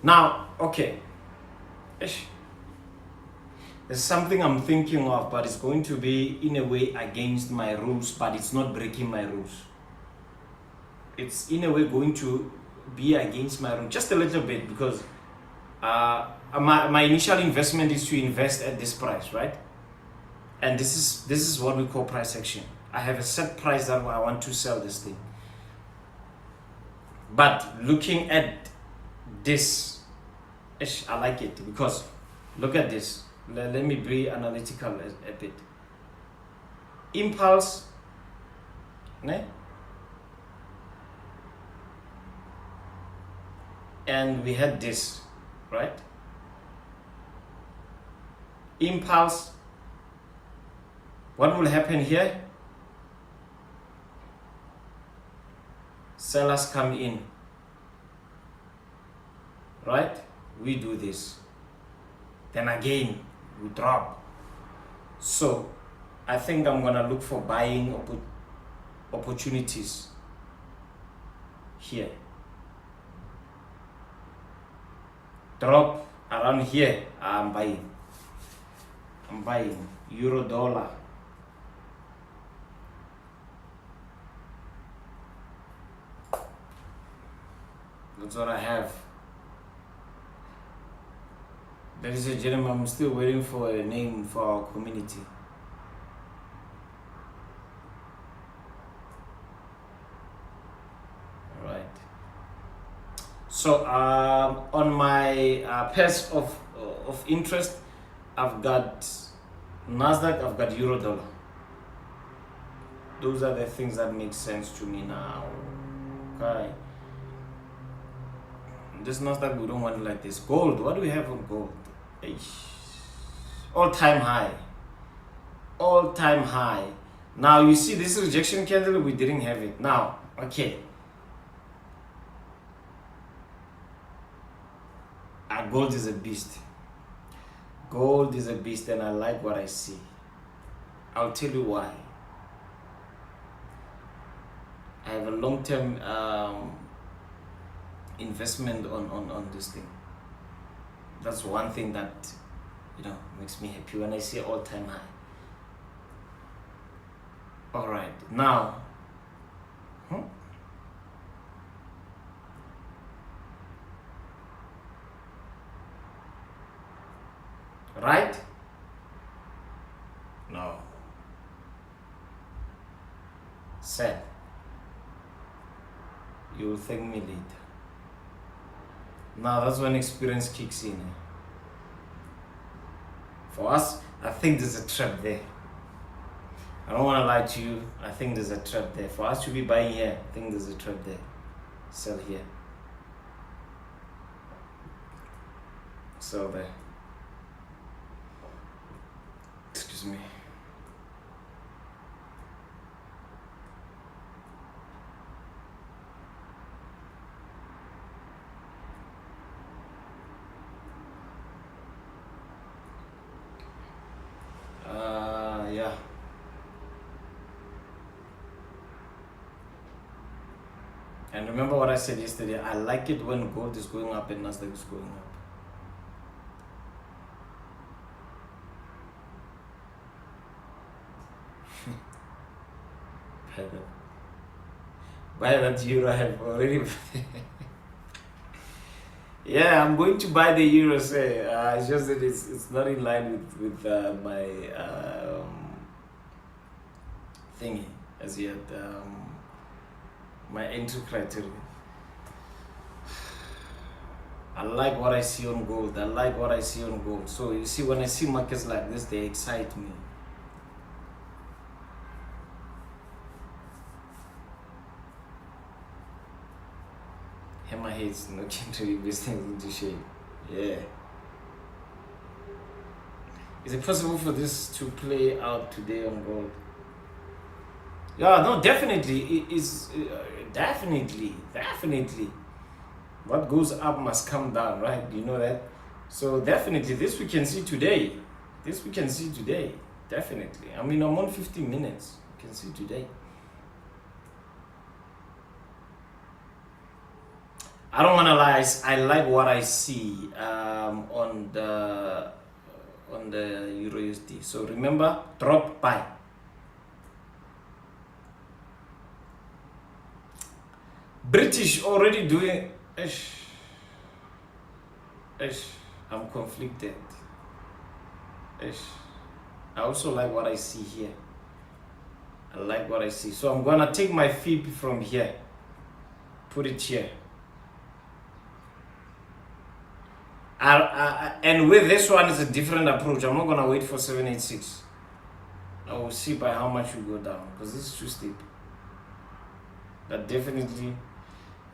Now, okay. There's something I'm thinking of, but it's going to be in a way against my rules, but it's not breaking my rules. It's in a way going to be against my rules, just a little bit, because my initial investment is to invest at this price, right? And this is what we call price action. I have a set price that I want to sell this thing. But looking at this, I like it because look at this. Let me be analytical a bit. Impulse, né? And we had this, right? Impulse. What will happen here? Sellers come in, right? We do this, then again we drop. So I think I'm gonna look for buying opportunities here. Drop around here, I'm buying euro dollar. That's what I have. Ladies and gentlemen, I'm still waiting for a name for our community. All right. So on my pairs of interest, I've got NASDAQ, I've got euro dollar. Those are the things that make sense to me now. Okay. This NASDAQ, we don't want it like this. Gold, what do we have on gold? All-time high. All-time high. Now you see this rejection candle, we didn't have it. Now, okay. Gold is a beast. Gold is a beast and I like what I see. I'll tell you why. I have a long-term investment on this thing. That's one thing that makes me happy when I see all-time high. All right, now right? No. Sad. You will thank me later. Now that's when experience kicks in. For us, I think there's a trap there. I don't want to lie to you. I think there's a trap there. For us to be buying here, I think there's a trap there. Sell here. Sell there. Excuse me. Yeah. And remember what I said yesterday, I like it when gold is going up and NASDAQ is going up. Buy that euro, I have already. Yeah, I'm going to buy the euros. It's just that it's not in line with my thingy as yet. My entry criteria. I like what I see on gold. So you see, when I see markets like this, they excite me. Hammerheads looking to invest into shape. Yeah. Is it possible for this to play out today on gold? Yeah, no, definitely. It is definitely. What goes up must come down, right? You know that? So definitely, this we can see today. Definitely. I mean, I'm on 15 minutes. You can see today. I don't want to lie. I like what I see on the Euro USD. So remember, drop buy. British already doing. I'm conflicted. I also like what I see here. So I'm gonna take my FIB from here, put it here. And with this one, it's a different approach. I'm not gonna wait for 786. I will see by how much you go down, because this is too steep. But definitely,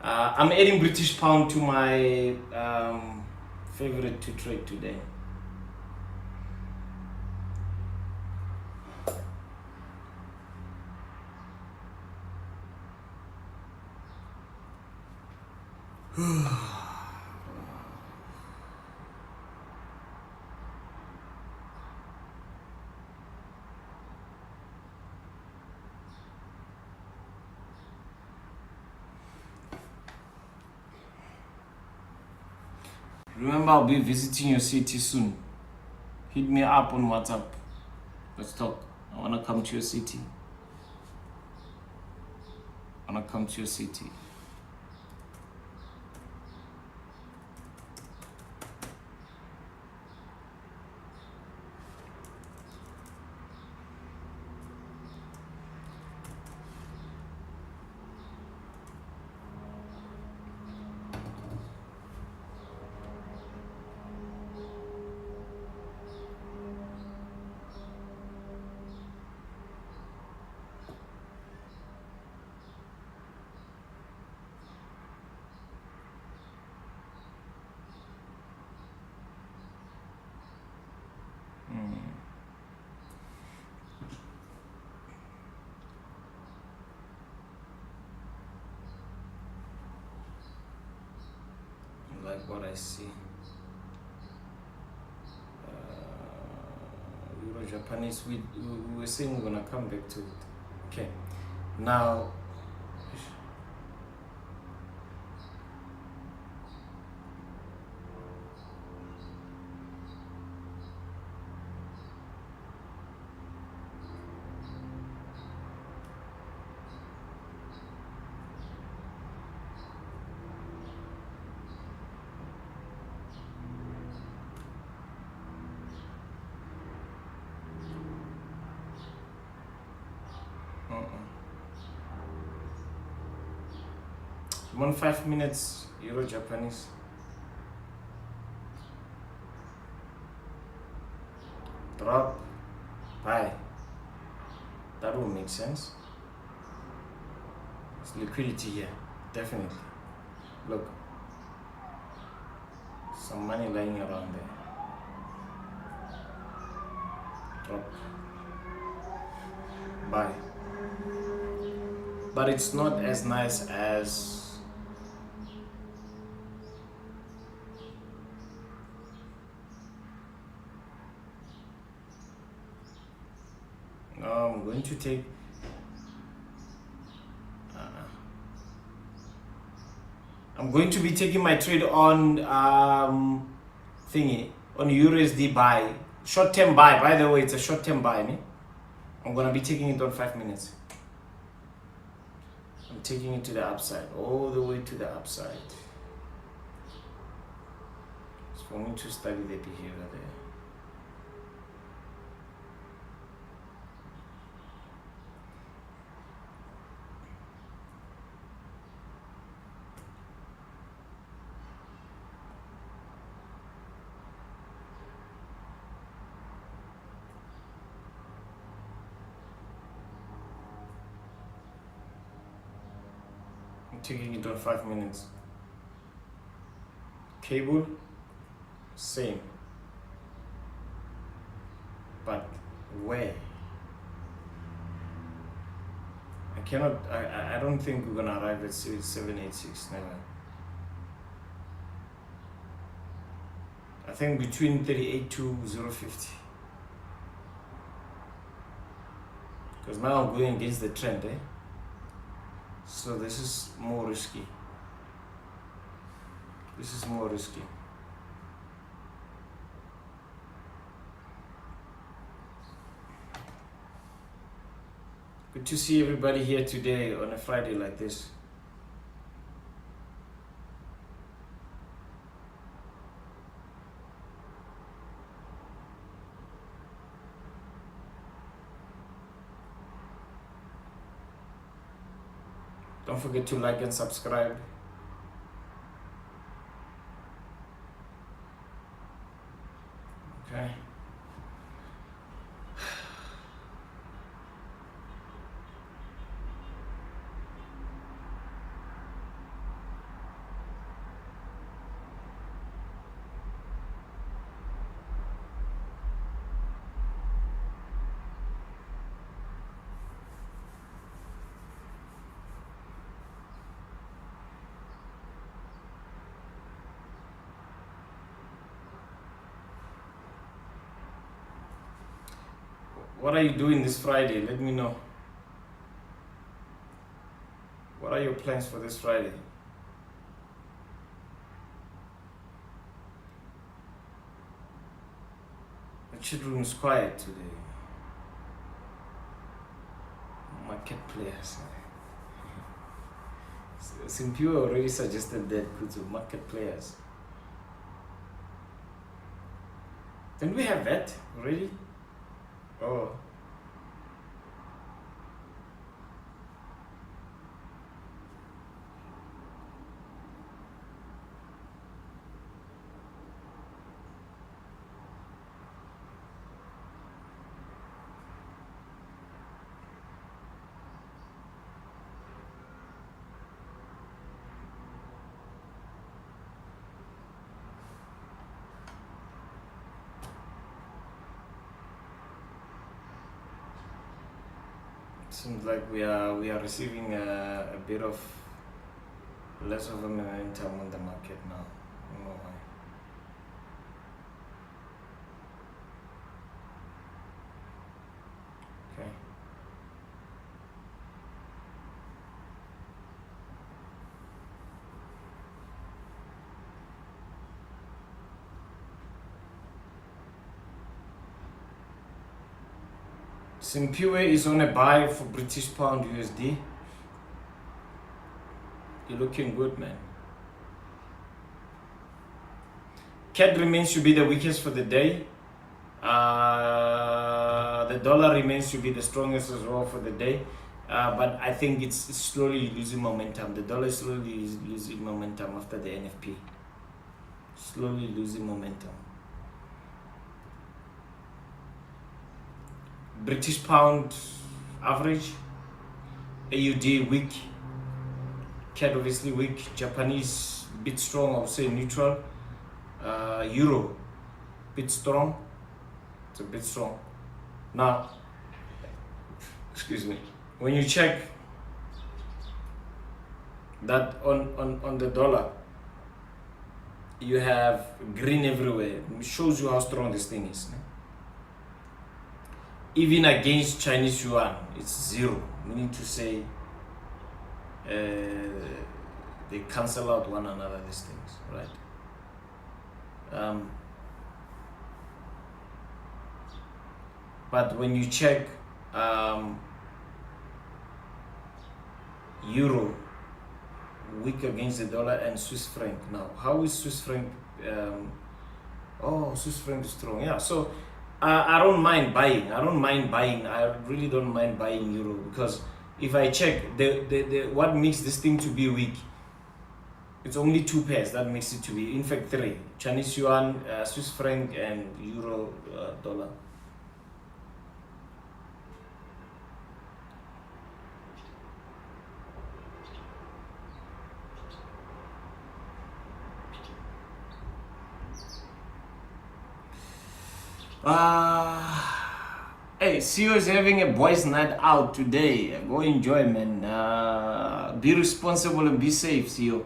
I'm adding British pound to my favorite to trade today. Remember, I'll be visiting your city soon. Hit me up on WhatsApp. Let's talk. I want to come to your city. Like what I see. Euro Japanese, we were saying we're gonna come back to it. Okay, now. I'm on 5 minutes, Euro Japanese. drop, buy. That will make sense. There's liquidity here, definitely. Look, some money lying around there. Drop, buy. But it's not as nice as I'm going to take I'm going to be taking my trade on thingy on USD buy, short-term buy. By the way, it's a short-term buy. I'm gonna be taking it on 5 minutes. I'm taking it to the upside, all the way to the upside. It's for me to study the behavior there. Taking it on 5 minutes. Cable, same. But where? I don't think we're gonna arrive at 786, never. I think between 38 to 050. Because now I'm going against the trend, So this is more risky. This is more risky. Good to see everybody here today on a Friday like this. Don't forget to like and subscribe. Okay. What are you doing this Friday? Let me know. What are your plans for this Friday? The chat room is quiet today. Market players. Simpure already suggested that to market players. Don't we have that already? Oh. Seems like we are receiving a bit of less of a momentum on the market now. I don't know why. Okay. Simpure is on a buy for British Pound USD. You're looking good, man. CAD remains to be the weakest for the day. The dollar remains to be the strongest as well for the day. But I think it's slowly losing momentum. The dollar is slowly losing momentum after the NFP. Slowly losing momentum. British pound average, AUD weak, CAD obviously weak, Japanese bit strong, I would say neutral, Euro bit strong, it's a bit strong. Now, excuse me, when you check that on the dollar, you have green everywhere. It shows you how strong this thing is. Even against Chinese yuan, it's zero, meaning to say they cancel out one another, these things, right? But when you check Euro weak against the dollar and Swiss franc. Now, how is Swiss franc? Swiss franc is strong. Yeah, so I don't mind buying. I really don't mind buying Euro, because if I check the what makes this thing to be weak, it's only two pairs that makes it to be. In fact, three: Chinese yuan, Swiss franc, and Euro dollar. Hey, CEO is having a boys' night out today. Go enjoy, man. Be responsible and be safe, CEO.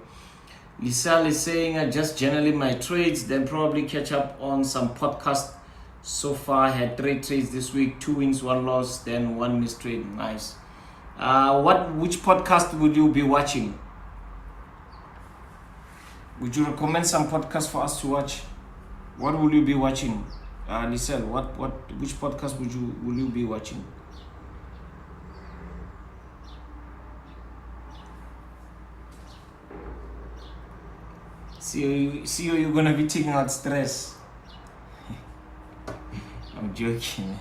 Lisal is saying I just generally my trades, then probably catch up on some podcast. So far, I had 3 trades this week, 2 wins, 1 loss, then 1 missed trade. Nice. Which podcast would you be watching? Would you recommend some podcast for us to watch? What will you be watching? Lisel, which podcast will you be watching? See you, you're gonna be taking out stress. I'm joking.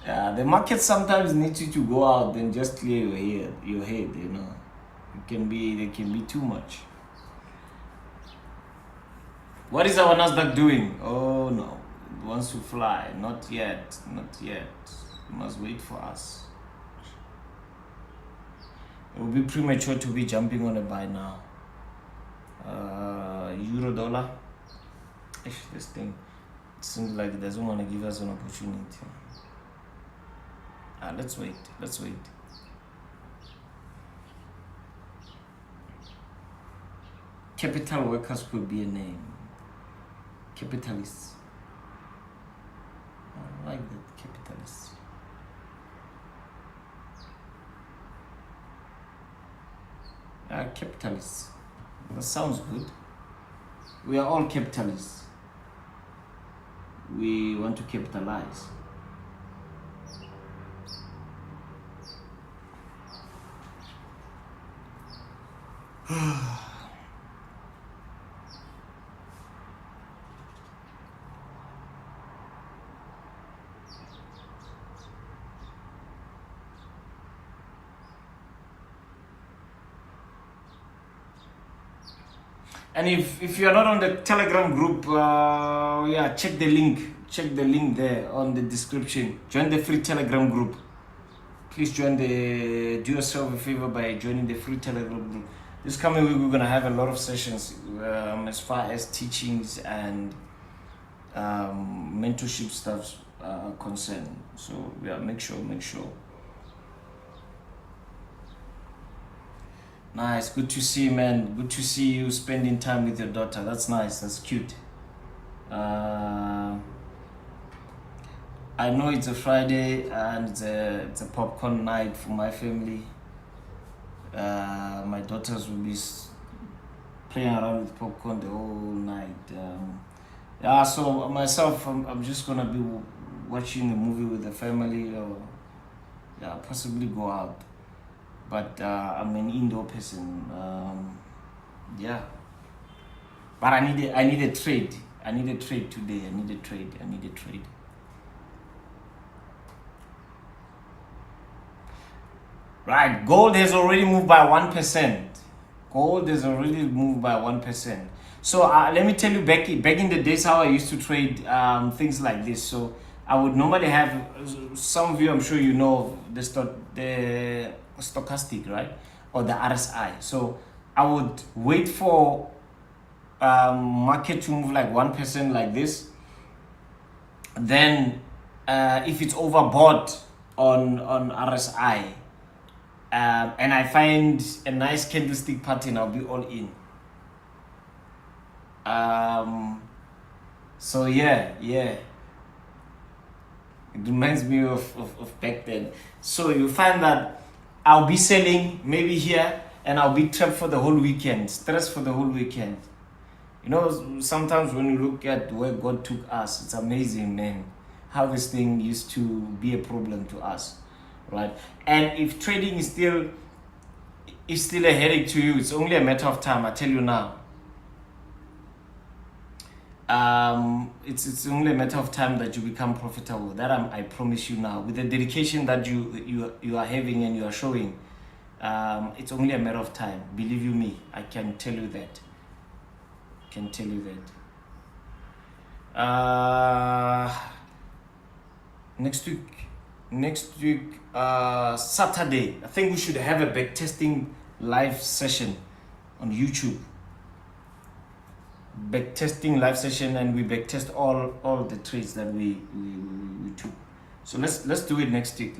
The market sometimes needs you to go out and just clear your head, you know. They can be too much. What is our NASDAQ doing? Oh no, it wants to fly. Not yet. You must wait for us. It will be premature to be jumping on a buy now. Euro dollar. This thing, it seems like it doesn't want to give us an opportunity. Let's wait. Capital workers could be a name. Capitalists. I like that, capitalists. Capitalists. That sounds good. We are all capitalists. We want to capitalize. And if you're not on the Telegram group, check the link there on the description. Join the free Telegram group. Please do yourself a favor by joining the free Telegram group. This coming week we're gonna have a lot of sessions as far as teachings and mentorship stuff concerned. So make sure. Nice, good to see you, man. Good to see you spending time with your daughter. That's nice, that's cute. I know it's a Friday and it's a popcorn night for my family. My daughters will be playing around with popcorn the whole night. So myself, I'm just gonna be watching a movie with the family, or possibly go out. But I'm an indoor person. But I need a trade. I need a trade today. I need a trade. Right, gold has already moved by 1%. So let me tell you, back in the days, how I used to trade things like this. So I would normally have, some of you, I'm sure you know, the stochastic, right, or the RSI. So I would wait for market to move like 1% like this. Then if it's overbought on RSI, and I find a nice candlestick pattern, I'll be all in. So yeah, it reminds me of back then. So you find that I'll be selling maybe here, and I'll be trapped for the whole weekend, stressed for the whole weekend. You know, sometimes when you look at where God took us, it's amazing, man, how this thing used to be a problem to us, right? And if trading is still a headache to you, it's only a matter of time. I tell you now. It's only a matter of time that you become profitable. That I promise you now. With the dedication that you are having and you are showing, it's only a matter of time. Believe you me, I can tell you that. Next week, Saturday, I think we should have a backtesting live session on YouTube. Backtesting live session, and we backtest all the trades that we took. So let's do it next week.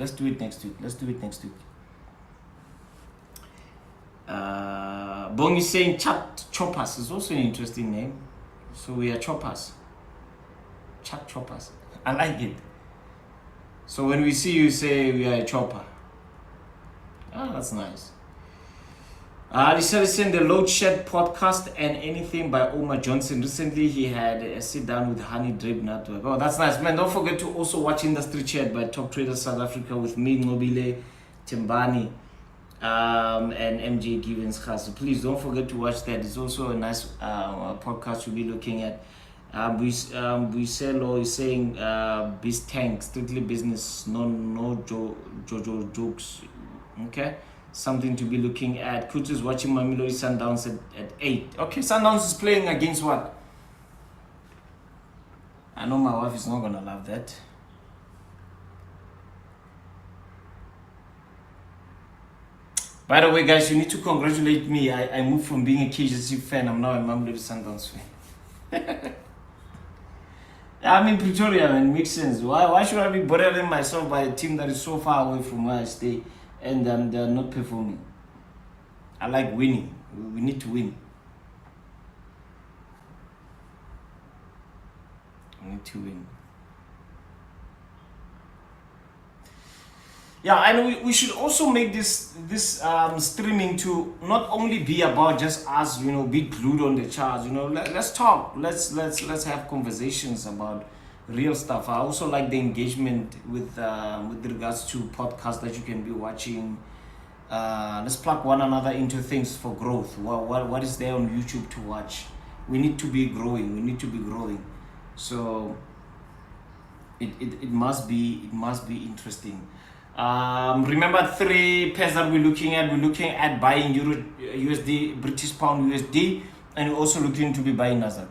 Bong is saying chat choppers is also an interesting name. So we are choppers. Chat choppers. I like it. So when we see you, say we are a chopper. That's nice. Listen, the Load Shed podcast and anything by Omar Johnson. Recently, he had a sit down with Honey Drip Network. Oh, that's nice, man. Don't forget to also watch Industry Chat by Top Traders South Africa with me, Nobile, Timbani, and MJ Givens. So please don't forget to watch that. It's also a nice podcast you'll be looking at. Buiselo is saying, Biz Tank, strictly business, no Jojo jokes. Okay. Something to be looking at. Kutu is watching Mamelodi Sundowns at 8. Okay, Sundowns is playing against what? I know my wife is not gonna love that. By the way, guys, you need to congratulate me. I moved from being a KGC fan, I'm now a Mamelodi Sundowns fan. I'm in Pretoria, man. Makes sense. Why should I be bothering myself by a team that is so far away from where I stay? And they're not performing. I like winning. We need to win. Yeah, and we should also make this streaming to not only be about just us, be glued on the charts. Let's talk. Let's have conversations about real stuff. I also like the engagement with regards to podcasts that you can be watching. Let's plug one another into things for growth. What is there on YouTube to watch? We need to be growing. So it must be interesting. Remember 3 pairs that we're looking at. We're looking at buying Euro USD, British Pound USD, and we're also looking to be buying NASDAQ.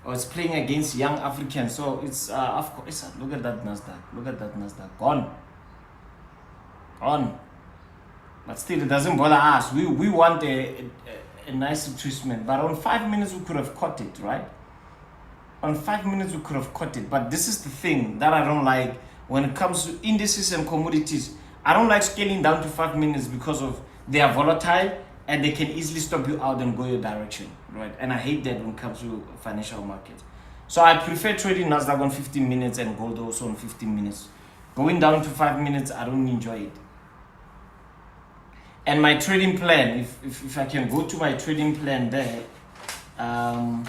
It's playing against young Africans, so it's of course. Look at that NASDAQ, gone. But still, it doesn't bother us. We want a nice retracement, but on 5 minutes we could have caught it, right? But this is the thing that I don't like when it comes to indices and commodities. I don't like scaling down to 5 minutes because of they are volatile and they can easily stop you out and go your direction, right? And I hate that when it comes to financial markets. So I prefer trading NASDAQ on 15 minutes and gold also on 15 minutes. Going down to 5 minutes, I don't enjoy it. And my trading plan, if I can go to my trading plan there, I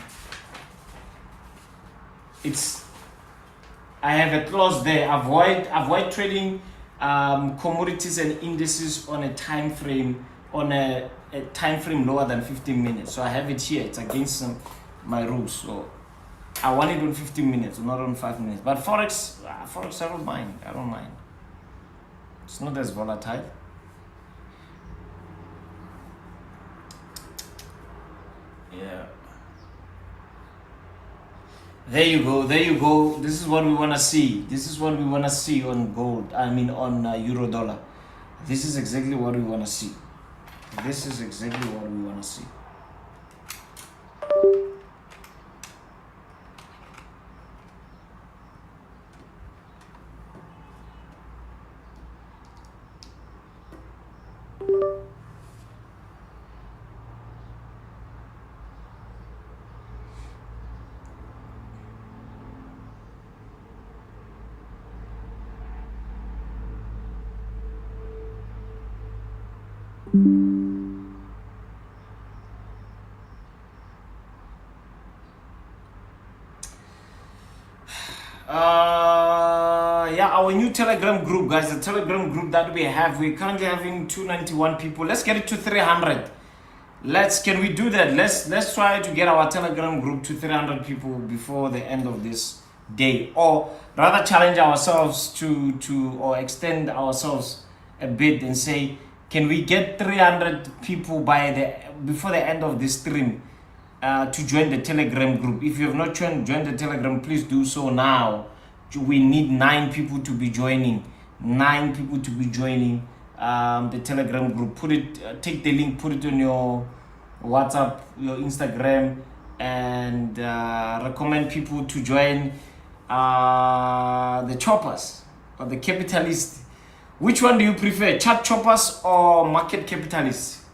have a clause there. Avoid trading commodities and indices on a time frame lower than 15 minutes. So I have it here. It's against my rules. So I want it on 15 minutes, not on 5 minutes. But forex, I don't mind. It's not as volatile. There you go. There you go. This is what we want to see. This is what we want to see on gold. I mean, on euro dollar. This is exactly what we want to see. This is exactly what we want to see. Yeah, our new Telegram group, guys. The Telegram group that we have, we're currently having 291 people. Let's get it to 300. Can we do that? Let's try to get our Telegram group to 300 people before the end of this day, or rather challenge ourselves or extend ourselves a bit and say, can we get 300 people before the end of this stream to join the Telegram group? If you have not joined the Telegram, please do so now. We need 9 people to be joining. 9 people to be joining the Telegram group. Take the link, put it on your WhatsApp, your Instagram, and recommend people to join the choppers or the capitalists. Which one do you prefer, chart choppers or market capitalists?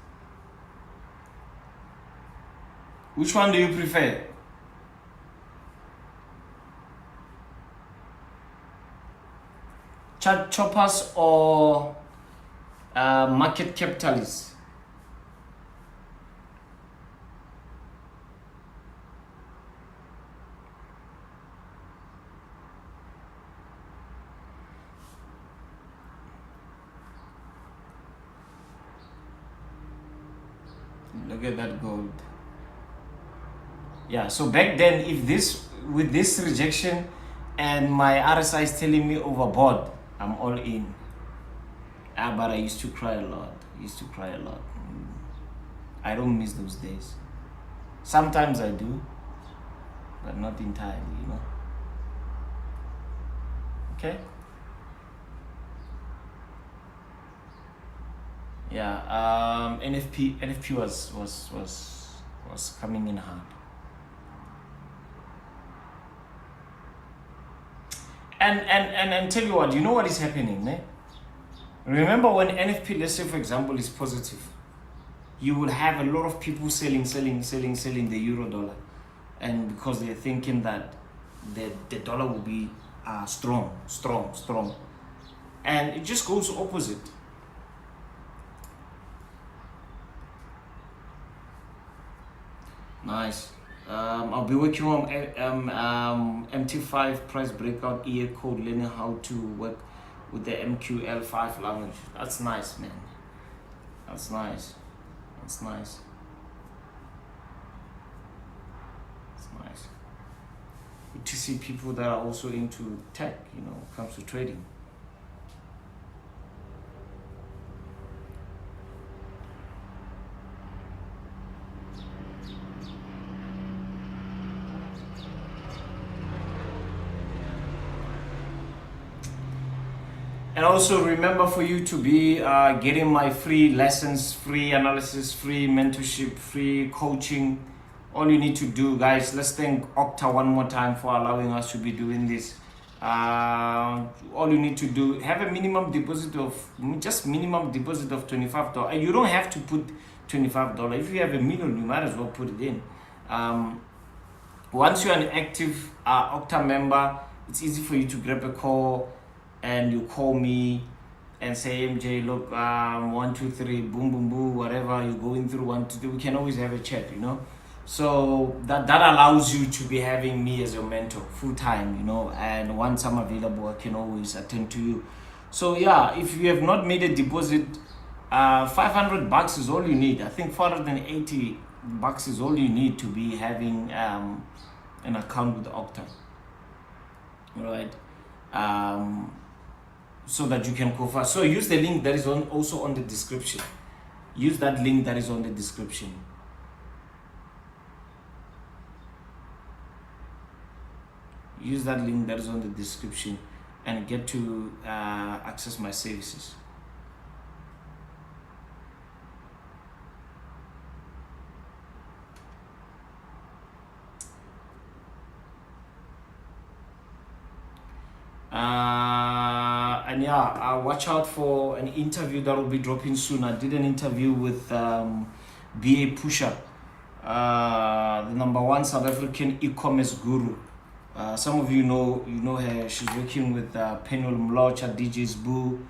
Which one do you prefer? Chart choppers or market capitalists? Look at that gold. Yeah, so back then, with this rejection and my RSI is telling me overboard, I'm all in. But I used to cry a lot. I don't miss those days. Sometimes I do, but not entirely, Okay. Yeah. NFP was coming in hard. And tell you what, you know what is happening, ne? Remember when NFP, let's say for example, is positive, you will have a lot of people selling the euro dollar, and because they're thinking that the dollar will be strong, and it just goes opposite. Nice. I'll be working on MT5 price breakout EA code, learning how to work with the MQL5 language. That's nice, man. That's nice. Good to see people that are also into tech, comes to trading. And also remember, for you to be getting my free lessons, free analysis, free mentorship, free coaching, all you need to do, guys, let's thank Okta one more time for allowing us to be doing this. All you need to do, have a minimum deposit of $25. And you don't have to put $25. If you have $1 million, you might as well put it in. Once you're an active Okta member, it's easy for you to grab a call, and you call me and say, MJ, look, 1, 2, 3, boom, boom, boom, whatever you're going through, 1, 2, 3, we can always have a chat, So that allows you to be having me as your mentor full time, and once I'm available, I can always attend to you. So yeah, if you have not made a deposit, $500 is all you need. I think $480 is all you need to be having an account with Okta. All right. So that you can go fast. So use the link that is also on the description. Use that link that is on the description. use that link that is on the description and get to access my services. And yeah, watch out for an interview that will be dropping soon. I did an interview with BA Pusher, the #1 South African e-commerce guru. Some of you know her. She's working with Penwell Mlocha, DJ's Boo,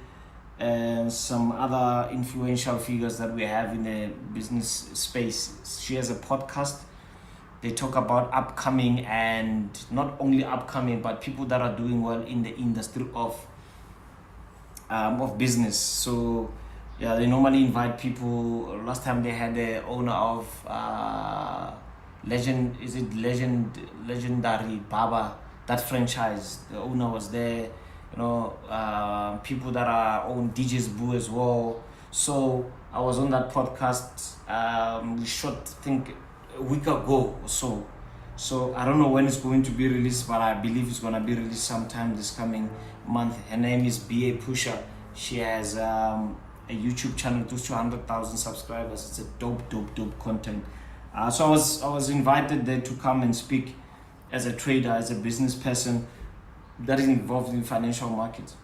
and some other influential figures that we have in the business space. She has a podcast. They talk about upcoming, and not only upcoming, but people that are doing well in the industry of business. So yeah, they normally invite people. Last time they had the owner of Legendary Baba, that franchise. The owner was there. People that are own DJ's Boo as well. So I was on that podcast. We shot, I think, a week ago or so. So I don't know when it's going to be released, but I believe it's going to be released sometime this coming month. Her name is BA Pusher. She has a YouTube channel to 200,000 subscribers. It's a dope content. So I was invited there to come and speak as a trader, as a business person that is involved in financial markets.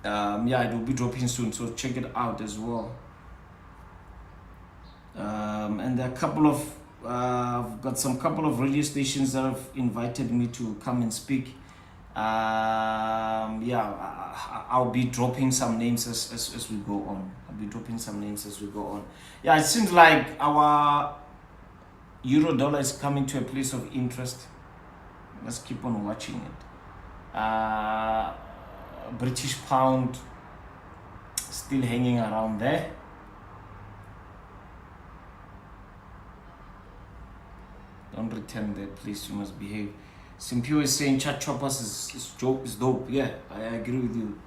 It will be dropping soon, so check it out as well. And there are a couple of I've got some couple of radio stations that have invited me to come and speak. I'll be dropping some names as we go on. Yeah, it seems like our euro dollar is coming to a place of interest. Let's keep on watching it. British pound still hanging around there. Don't return there, please. You must behave. Simpio is saying chat choppers is dope. Yeah, I agree with you.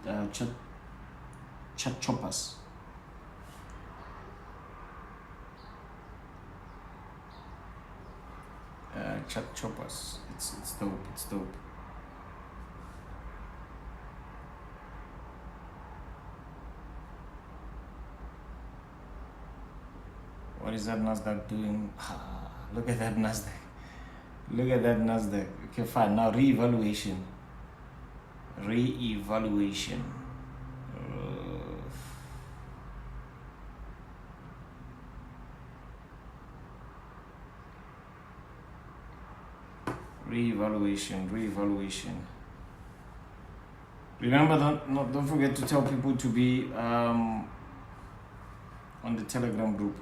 Chat choppers. Chat choppers. It's dope. What is that NASDAQ doing? Look at that NASDAQ. Okay, fine. Now re-evaluation. Re-evaluation. Remember, don't forget to tell people to be on the Telegram group.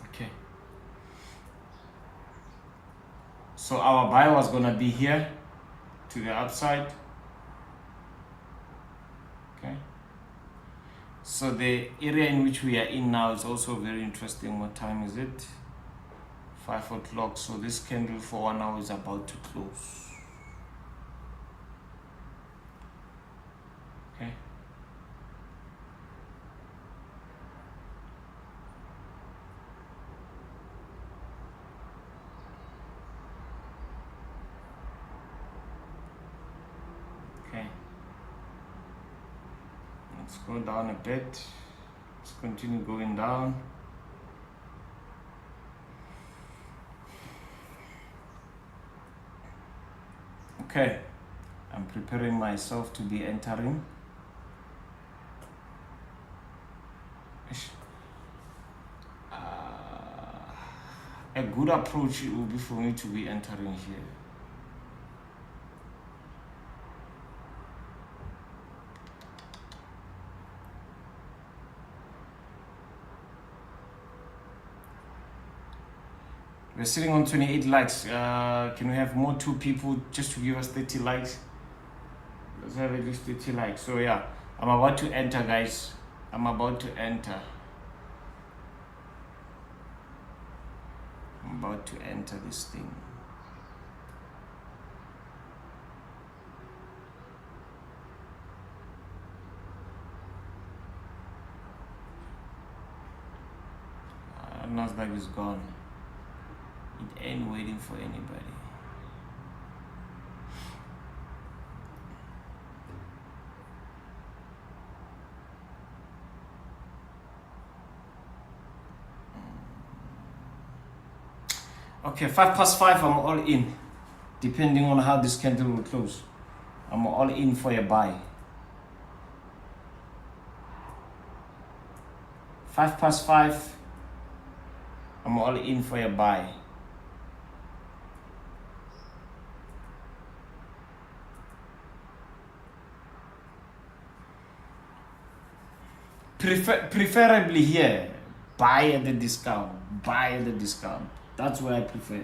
Okay. So our buy was gonna be here to the upside. Okay. So the area in which we are in now is also very interesting. What time is it? 5 o'clock. So this candle for 1 hour is about to close. Okay. Okay. Let's go down a bit. Let's continue going down. Okay, I'm preparing myself to be entering. A good approach will be for me to be entering here. We're sitting on 28 likes. Can we have more 2 people just to give us 30 likes? Let's have at least 30 likes. So yeah, I'm about to enter, guys. I'm about to enter this thing. NASDAQ is gone. It ain't waiting for anybody. Okay, 5+5, I'm all in. Depending on how this candle will close, I'm all in for a buy. 5+5, I'm all in for a buy. Preferably here, buy at the discount. Buy at the discount. That's what I prefer.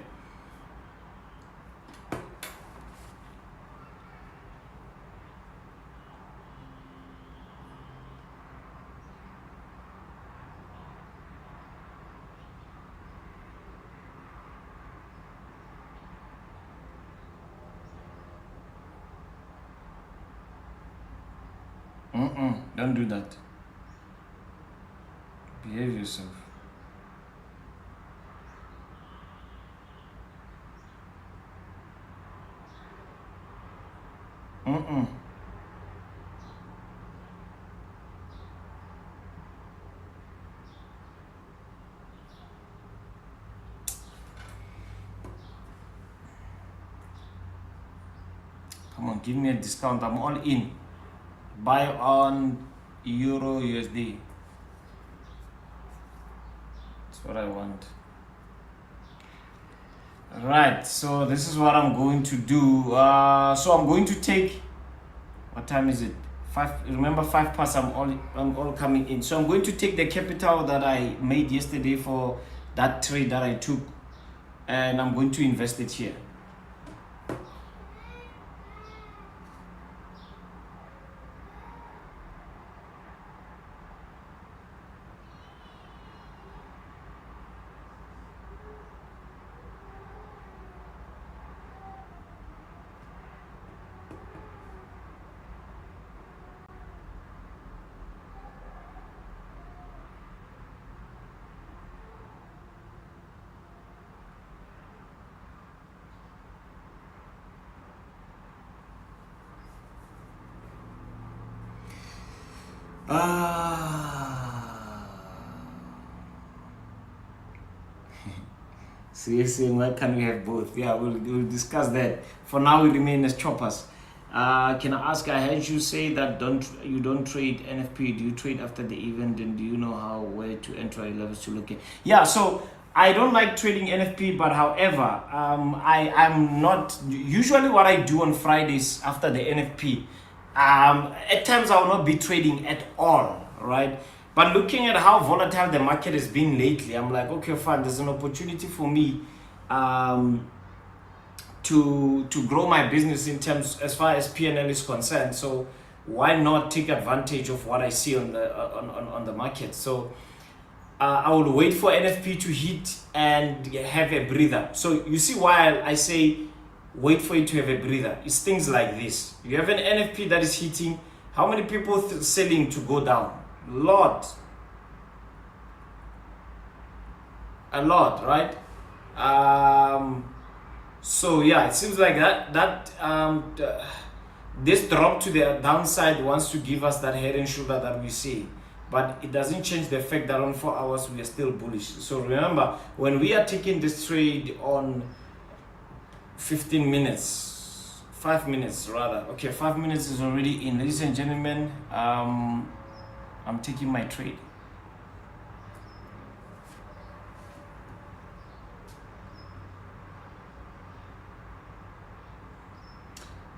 Don't do that. Behave yourself. Come on, give me a discount. I'm all in. Buy on Euro USD. That's what I want. Right, so this is what I'm going to do. So I'm going to take, what time is it? 5. Remember, 5+, I'm all coming in. So I'm going to take the capital that I made yesterday for that trade that I took, and I'm going to invest it here. Seriously, why can't we have both? Yeah, we'll discuss that. For now, we remain as choppers. Can I ask? I heard you say that you don't trade NFP. Do you trade after the event, and do you know where to enter levels to look at? Yeah, so I don't like trading NFP, but however, I'm not usually what I do on Fridays after the NFP. At times I will not be trading at all, right? But looking at how volatile the market has been lately, I'm like, okay, fine. There's an opportunity for me to grow my business in terms as far as P&L is concerned. So why not take advantage of what I see on the market? So I will wait for NFP to hit and have a breather. So you see why I say wait for it to have a breather. It's things like this. You have an NFP that is hitting. How many people selling to go down? A lot, right? So yeah, it seems like this drop to the downside wants to give us that head and shoulder that we see, but it doesn't change the fact that on 4 hours we are still bullish. So remember, when we are taking this trade on 15 minutes, 5 minutes rather. Okay, 5 minutes is already in. Ladies and gentlemen, I'm taking my trade.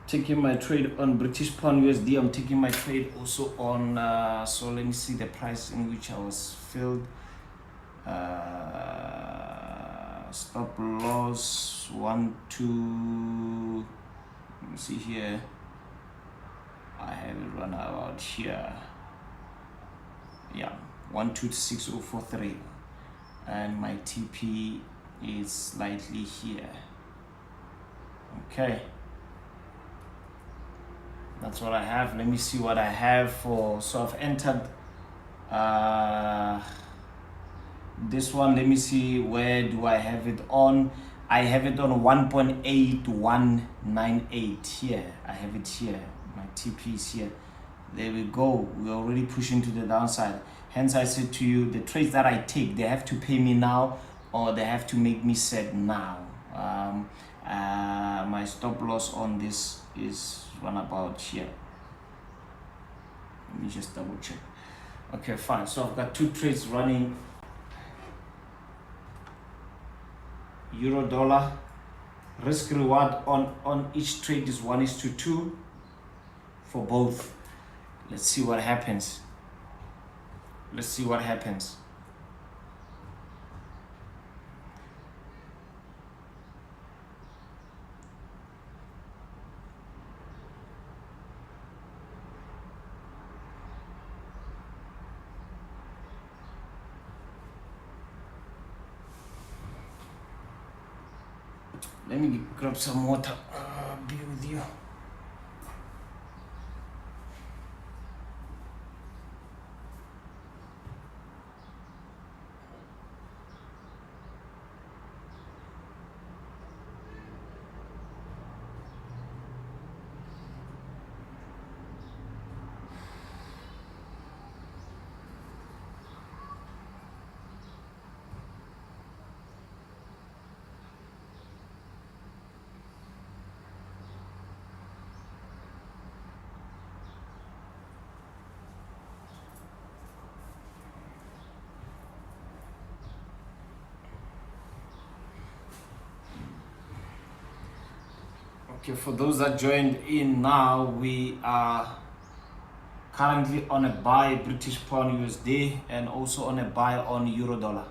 Taking my trade on British Pound USD. I'm taking my trade also on, so let me see the price in which I was filled. Stop loss 1 2. Let me see here. I have it run out here. Yeah, 126.043, and my TP is slightly here. Okay, that's what I have. Let me see what I have for. So I've entered this one, let me see, where do I have it on? I have it on 1.8198 here. I have it here. My TP is here. There we go. We're already pushing to the downside. Hence, I said to you, the trades that I take, they have to pay me now, or they have to make me set now. My stop loss on this is one about here. Let me just double check. Okay, fine. So I've got two trades running. Euro dollar. Risk reward on each trade is 1:2 for both. Let's see what happens. Let's see what happens. Let me grab some water. Be with you. Okay, for those that joined in now, we are currently on a buy British pound USD and also on a buy on euro dollar.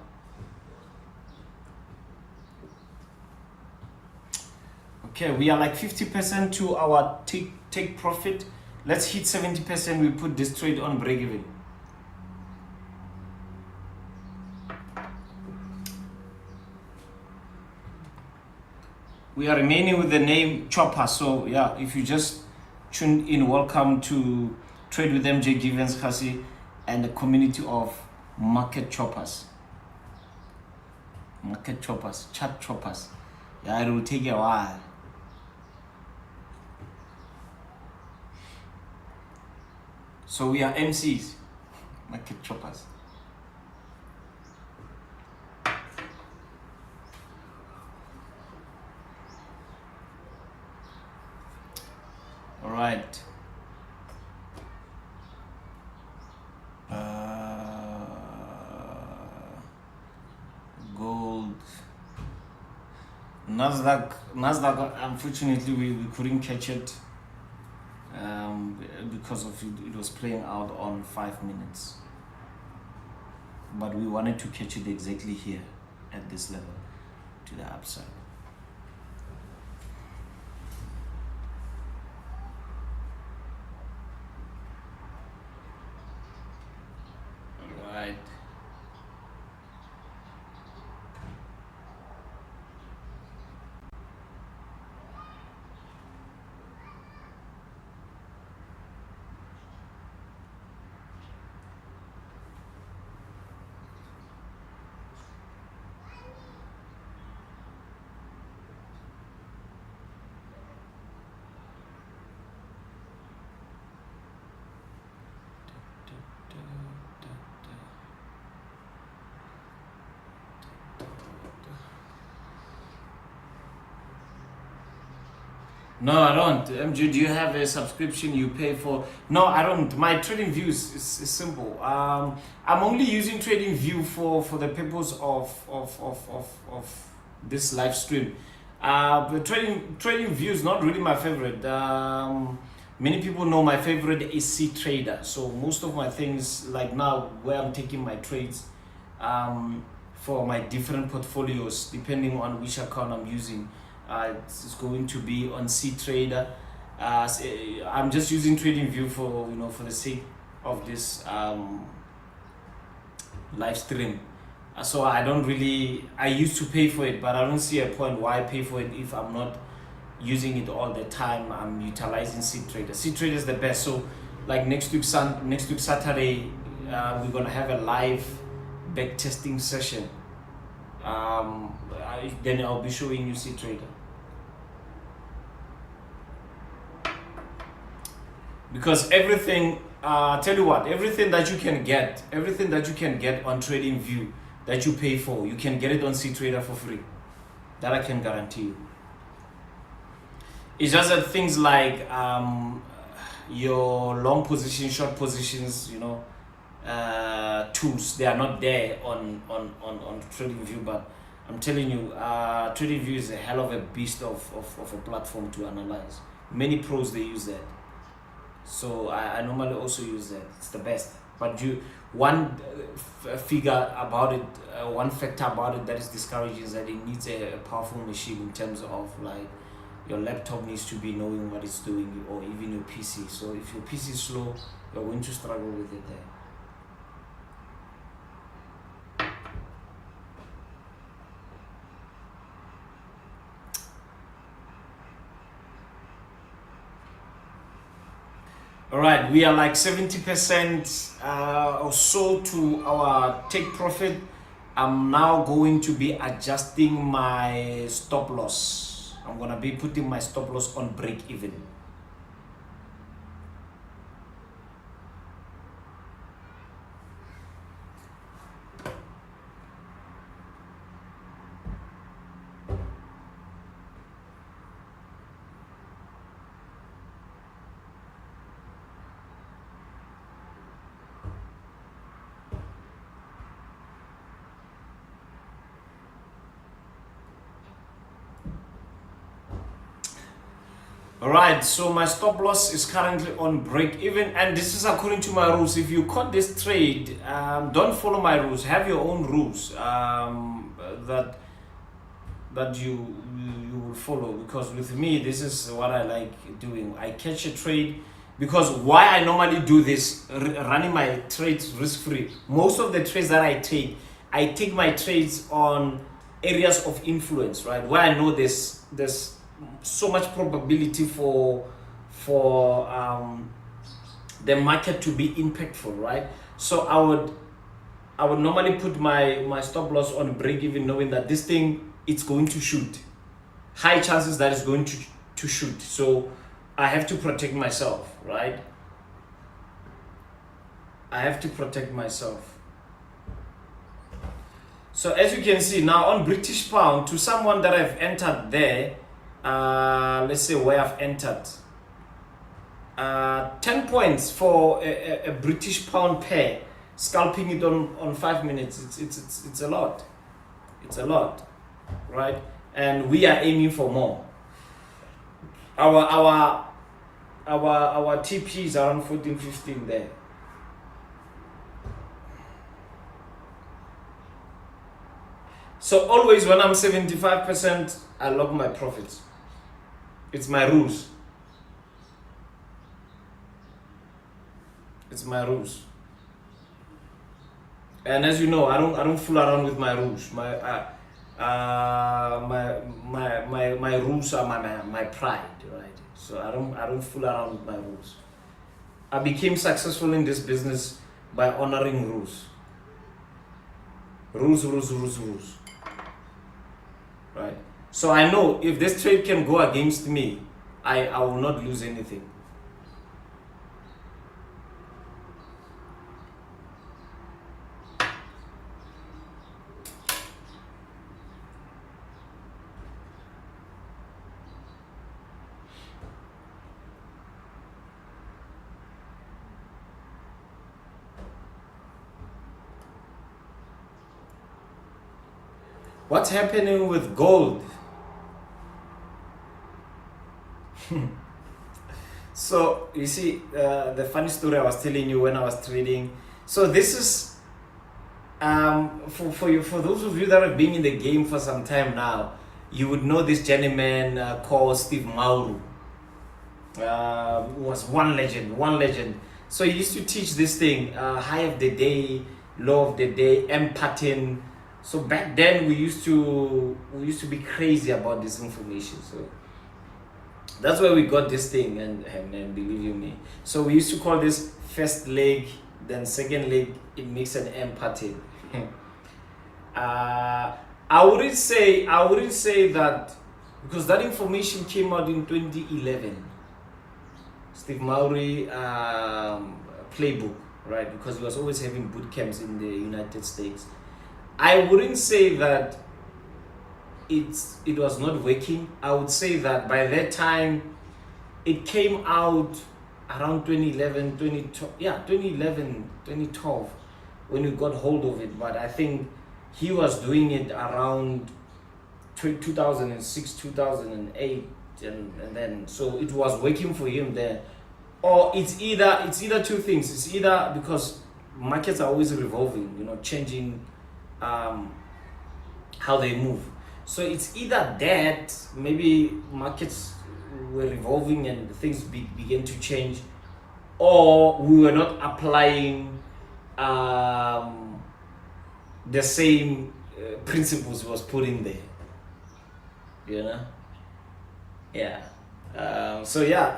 Okay, we are like 50% to our take profit. Let's hit 70%. We put this trade on break even. We are remaining with the name Chopper. So yeah, if you just tuned in, welcome to Trade with MJ Givens Khasi and the community of market choppers. Market choppers, chat choppers. Yeah, it will take a while. So we are MCs, market choppers. All right. Gold. NASDAQ, unfortunately, we couldn't catch it because of it was playing out on 5 minutes. But we wanted to catch it exactly here at this level to the upside. Right. No, I don't. MJ, do you have a subscription you pay for? No, I don't. My trading views is simple. I'm only using trading view for the purpose of this live stream. The trading view is not really my favorite. Many people know my favorite is C Trader. So most of my things, like now where I'm taking my trades for my different portfolios, depending on which account I'm using. It's going to be on C Trader. I'm just using TradingView for the sake of this live stream. So I don't really. I used to pay for it, but I don't see a point why I pay for it if I'm not using it all the time. I'm utilizing C Trader. C Trader is the best. So like next week Saturday, we're gonna have a live back testing session. Then I'll be showing you CTrader. Because everything, tell you what, everything that you can get on TradingView that you pay for, you can get it on CTrader for free. That I can guarantee you. It's just that things like your long position, short positions, tools, they are not there on TradingView. But I'm telling you, TradingView is a hell of a beast of a platform to analyze. Many pros, they use that. So I normally also use that. It's the best. But one factor about it that is discouraging is that it needs a powerful machine in terms of like your laptop needs to be knowing what it's doing, or even your PC. So if your PC is slow, you're going to struggle with it there. All right, we are like 70% or so to our take profit. I'm now going to be adjusting my stop loss. I'm gonna be putting my stop loss on break even. Alright, so my stop loss is currently on break even, and this is according to my rules. If you caught this trade, don't follow my rules. Have your own rules that you will follow, because with me, this is what I like doing. I catch a trade, because why I normally do this, running my trades risk-free. Most of the trades that I take my trades on areas of influence, right? Where I know there's so much probability for the market to be impactful, right? So I would normally put my stop loss on break even, knowing that this thing, it's going to shoot. High chances that it's going to shoot. So I have to protect myself, right? I have to protect myself. So as you can see now on British pound, to someone that I've entered there, let's say where I've entered 10 points for a British pound pair, scalping it on 5 minutes. It's a lot. It's a lot, right? And we are aiming for more. Our TP is around 14-15 there. So always when I'm 75%, I lock my profits. It's my rules. It's my rules. And as you know, I don't fool around with my rules. My rules are my pride, right? So I don't fool around with my rules. I became successful in this business by honoring rules. Rules. Right? So I know if this trade can go against me, I will not lose anything. What's happening with gold? So you see, the funny story I was telling you when I was trading. So this is for those of you that have been in the game for some time now, you would know this gentleman called Steve Mauru. Was one legend. So he used to teach this thing, high of the day, low of the day, M pattern. So back then we used to be crazy about this information. So that's where we got this thing, and believe you me. So we used to call this first leg then second leg it makes an M pattern. I wouldn't say that, because that information came out in 2011. Steve Mowry playbook, right? Because he was always having boot camps in the United States. I wouldn't say that it was not working. I would say that by that time it came out around 2011, 2012 when we got hold of it. But I think he was doing it around 2006, 2008, and then so it was working for him there. Or it's either two things. It's either because markets are always revolving, changing how they move. So it's either that maybe markets were revolving and things began to change, or we were not applying the same principles was put in there. Yeah. So yeah,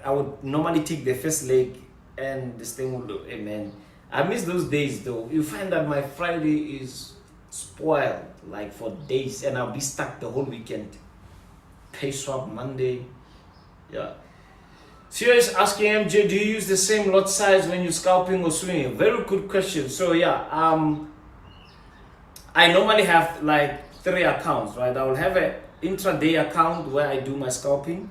I would normally take the first leg, and this thing would look, hey man, I miss those days though. You find that my Friday is spoiled like for days, and I'll be stuck the whole weekend. Pay swap Monday. Yeah. Serious asking, MJ, do you use the same lot size when you're scalping or swinging? Very good question. So yeah, I normally have like 3 accounts, right? I will have an intraday account where I do my scalping.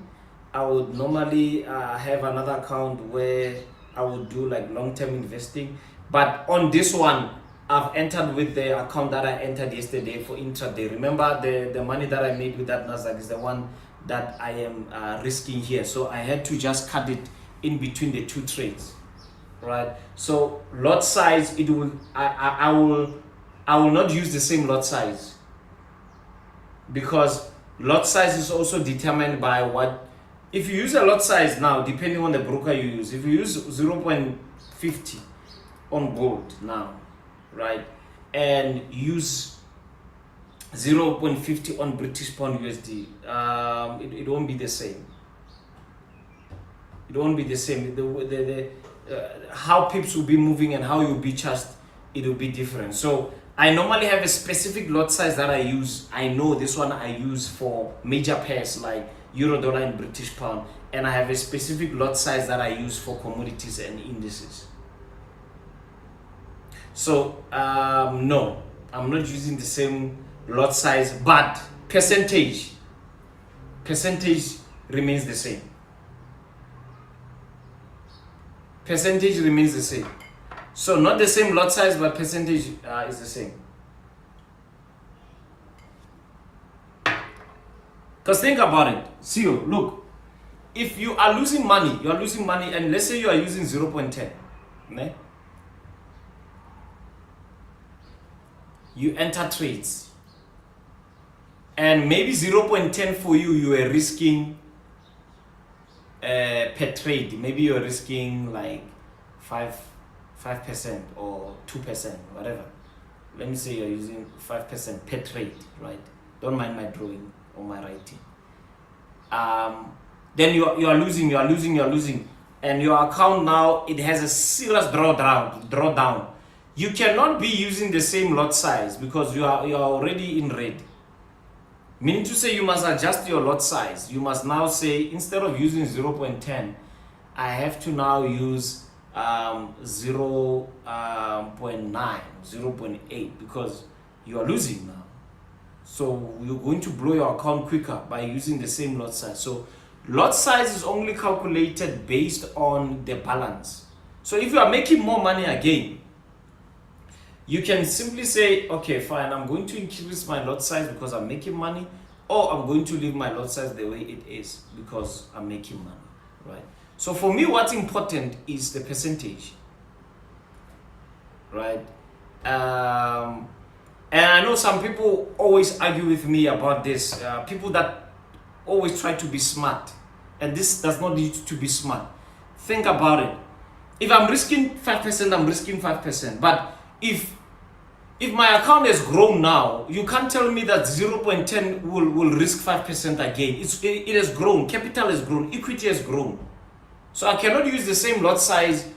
I would normally have another account where I would do like long-term investing. But on this one, I've entered with the account that I entered yesterday for intraday. Remember, the money that I made with that NASDAQ is the one that I am risking here. So I had to just cut it in between the 2 trades, right? So lot size, I will not use the same lot size, because lot size is also determined by what. If you use a lot size now, depending on the broker you use, if you use 0.50 on gold now, right, and use 0.50 on British Pound USD, it won't be the same. It won't be the same. How pips will be moving and how you'll be charged, it will be different. So I normally have a specific lot size that I use. I know this one I use for major pairs like Euro, dollar, and British Pound, and I have a specific lot size that I use for commodities and indices. So no, I'm not using the same lot size, but percentage remains the same. Percentage remains the same. So not the same lot size, but percentage is the same. Because think about it. See, look, if you are losing money, and let's say you are using 0.10, né? You enter trades, and maybe 0.10 for you are risking per trade. Maybe you're risking like 5% or 2%, whatever. Let me say you're using 5% per trade, right? Don't mind my drawing or my writing. Then you are losing, and your account now, it has a serious drawdown. You cannot be using the same lot size because you are already in red. Meaning to say, you must adjust your lot size. You must now say, instead of using 0.10, I have to now use 0.9, 0.8, because you are losing now. So you're going to blow your account quicker by using the same lot size. So lot size is only calculated based on the balance. So if you are making more money again, you can simply say, okay, fine, I'm going to increase my lot size because I'm making money, or I'm going to leave my lot size the way it is because I'm making money, right? So for me, what's important is the percentage, right? And I know some people always argue with me about this. People that always try to be smart, and this does not need to be smart. Think about it. If I'm risking 5%, I'm risking 5%. But if my account has grown now, you can't tell me that 0.10 will risk 5% again. It has grown. Capital has grown. Equity has grown. So I cannot use the same lot size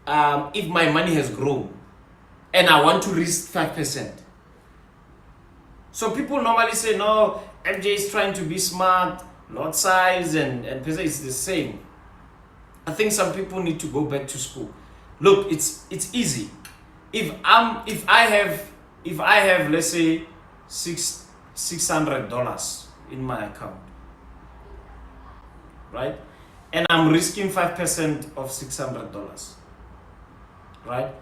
if my money has grown and I want to risk 5%. So people normally say, no, MJ is trying to be smart, lot size and pesa is the same. I think some people need to go back to school. Look, it's easy. If I have let's say $600 in my account, right? And I'm risking 5% of $600, right?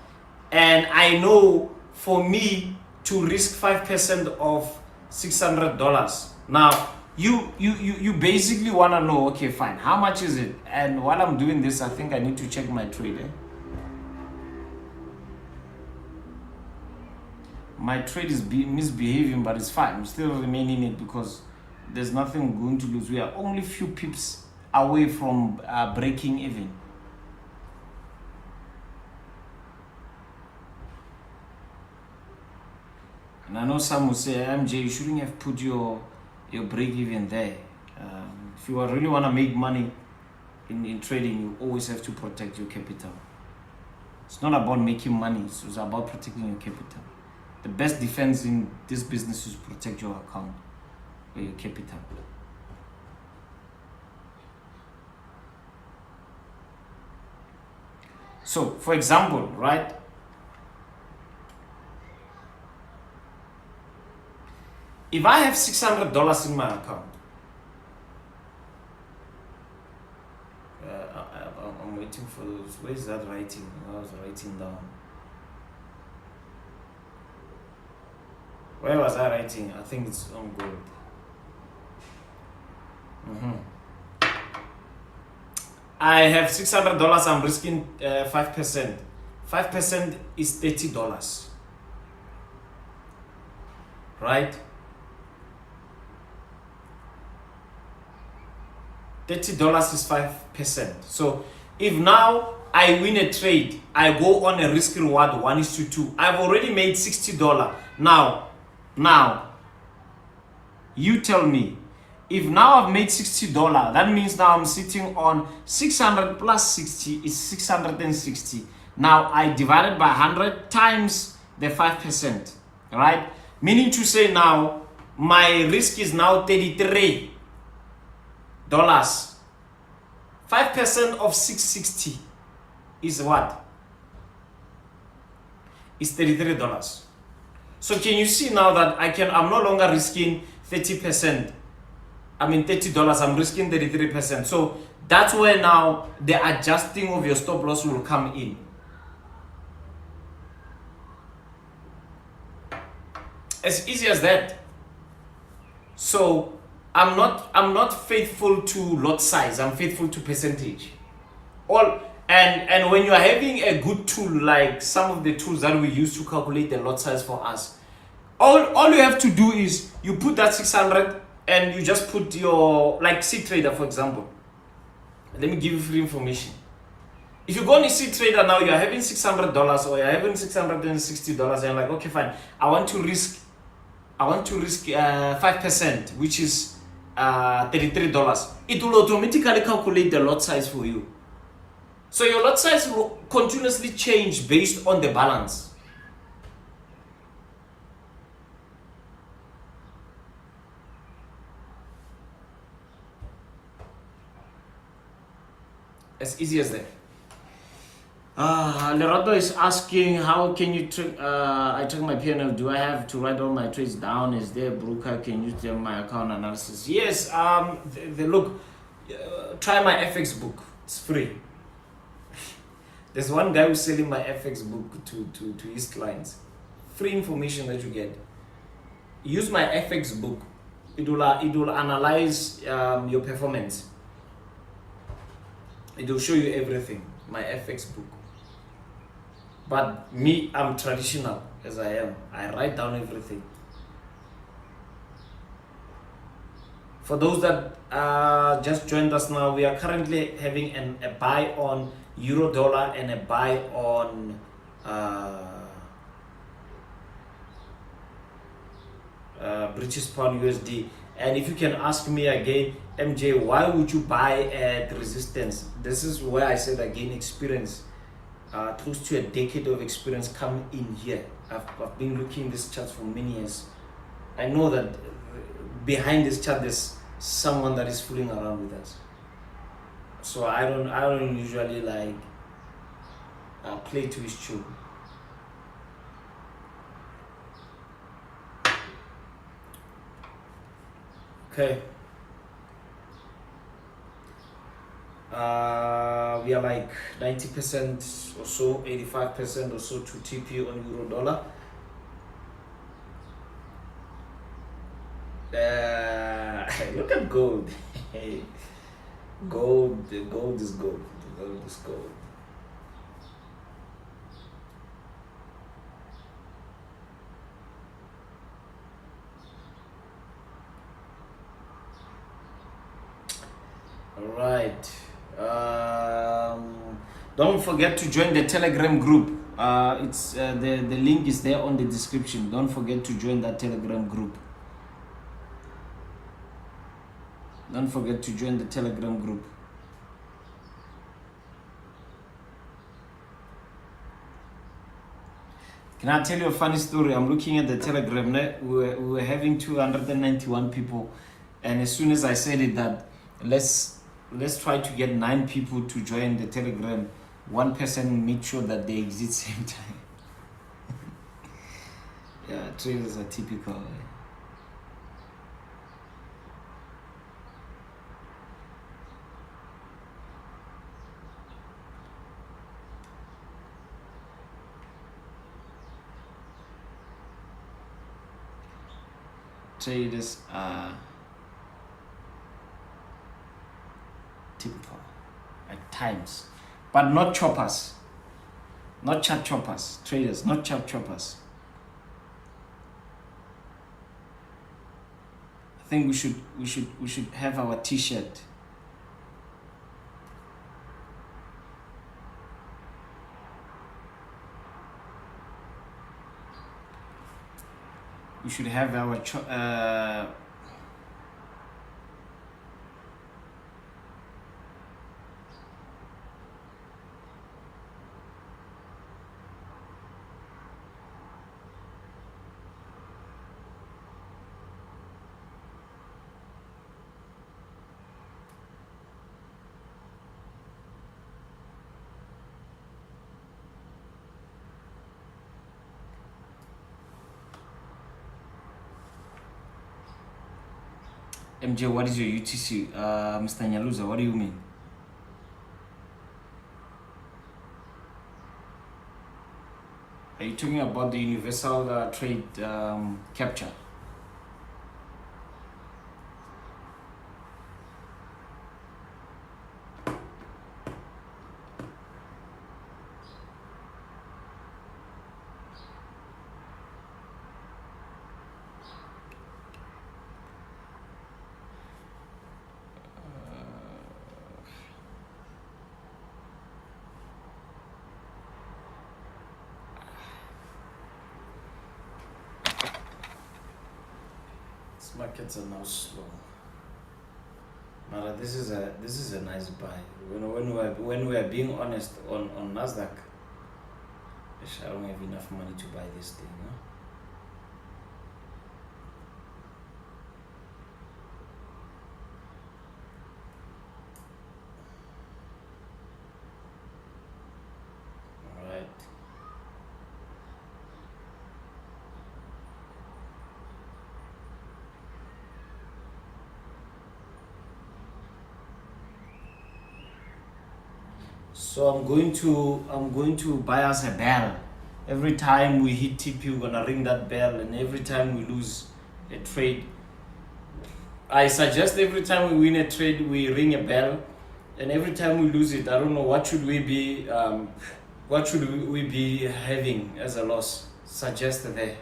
And I know for me to risk 5% of $600. Now, you basically want to know, okay, fine, how much is it? And while I'm doing this, I think I need to check my trade. My trade is misbehaving, but it's fine. I'm still remaining in it because there's nothing going to lose. We are only few pips away from breaking even. And I know some will say, MJ, you shouldn't have put your break even there. If you really want to make money in trading, you always have to protect your capital. It's not about making money, it's about protecting your capital. The best defense in this business is to protect your account or your capital. So, for example, right? If I have $600 in my account, I'm waiting for those. Where is that writing? I was writing down. Where was I writing? I think it's on gold. I have $600. I'm risking 5%. 5% is $30, right? $30 is 5%. So if now I win a trade, I go on a risk reward 1:2. I've already made $60. Now, you tell me, if now I've made $60, that means now I'm sitting on 600 plus 60 is 660. Now I divided by 100 times the 5%, right? Meaning to say now, my risk is now $33. 5% of 660 is what? Is $33. So can you see now that I'm no longer risking 30%. I mean $30, I'm risking 33%. So that's where now the adjusting of your stop loss will come in. As easy as that. So I'm not faithful to lot size, I'm faithful to percentage. And when you are having a good tool like some of the tools that we use to calculate the lot size for us, all you have to do is you put that 600 and you just put your, like C-Trader for example. Let me give you free information. If you go on a C-Trader now, you're having $600 or you're having $660 and you're like, okay fine, I want to risk 5%, which is $33. It will automatically calculate the lot size for you. So your lot size will continuously change based on the balance. As easy as that. Lerado is asking, how can you I check my P&L? Do I have to write all my trades down? Is there a broker? Can you tell my account analysis? Yes. Look, try my FX book. It's free. There's one guy who's selling my FX book to his clients. Free information that you get. Use my FX book. It will analyze your performance. It will show you everything. My FX book. But me, I'm traditional as I am. I write down everything. For those that just joined us now, we are currently having a buy on Euro dollar and a buy on British pound USD. And if you can ask me again, MJ, why would you buy at resistance? This is where I said again, experience. close to a decade of experience come in here. I've been looking at this chart for many years. I know that behind this chart there's someone that is fooling around with us. So I don't usually like play to his tune. Okay. We are like 90% or so, 85% or so to TP on euro dollar. Look at gold. Gold is gold. Gold is gold. All right. Don't forget to join the Telegram group. It's the link is there on the description. Don't forget to join that Telegram group. Don't forget to join the Telegram group. Can I tell you a funny story? I'm looking at the Telegram. We were having 291 people, and as soon as I said it that let's try to get 9 people to join the Telegram, one person make sure that they exit same time. Yeah, traders are typical. Traders are typical at times, but not choppers, not chart choppers. Traders, not chart choppers. I think we should have our T-shirt. We should have our MJ, what is your UTC? Mr. Nyaluza, what do you mean? Are you talking about the universal trade capture? Markets are now slow. Mara, this is a nice buy. When we are being honest on NASDAQ, I don't have enough money to buy this thing. No? So I'm going to buy us a bell. Every time we hit TP, we're gonna ring that bell, and every time we lose a trade, I suggest every time we win a trade, we ring a bell, and every time we lose it, I don't know what should we be having as a loss. Suggest there.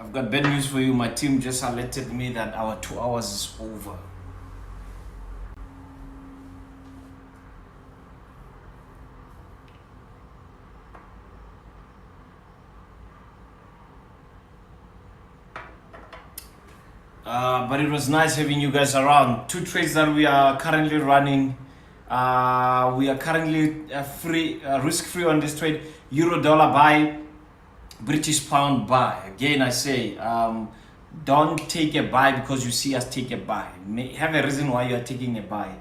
I've got bad news for you. My team just alerted me that our 2 hours is over. But it was nice having you guys around. 2 trades that we are currently running. We are currently risk-free on this trade. Euro dollar buy, British pound buy. Again, I say, don't take a buy because you see us take a buy. Have a reason why you are taking a buy.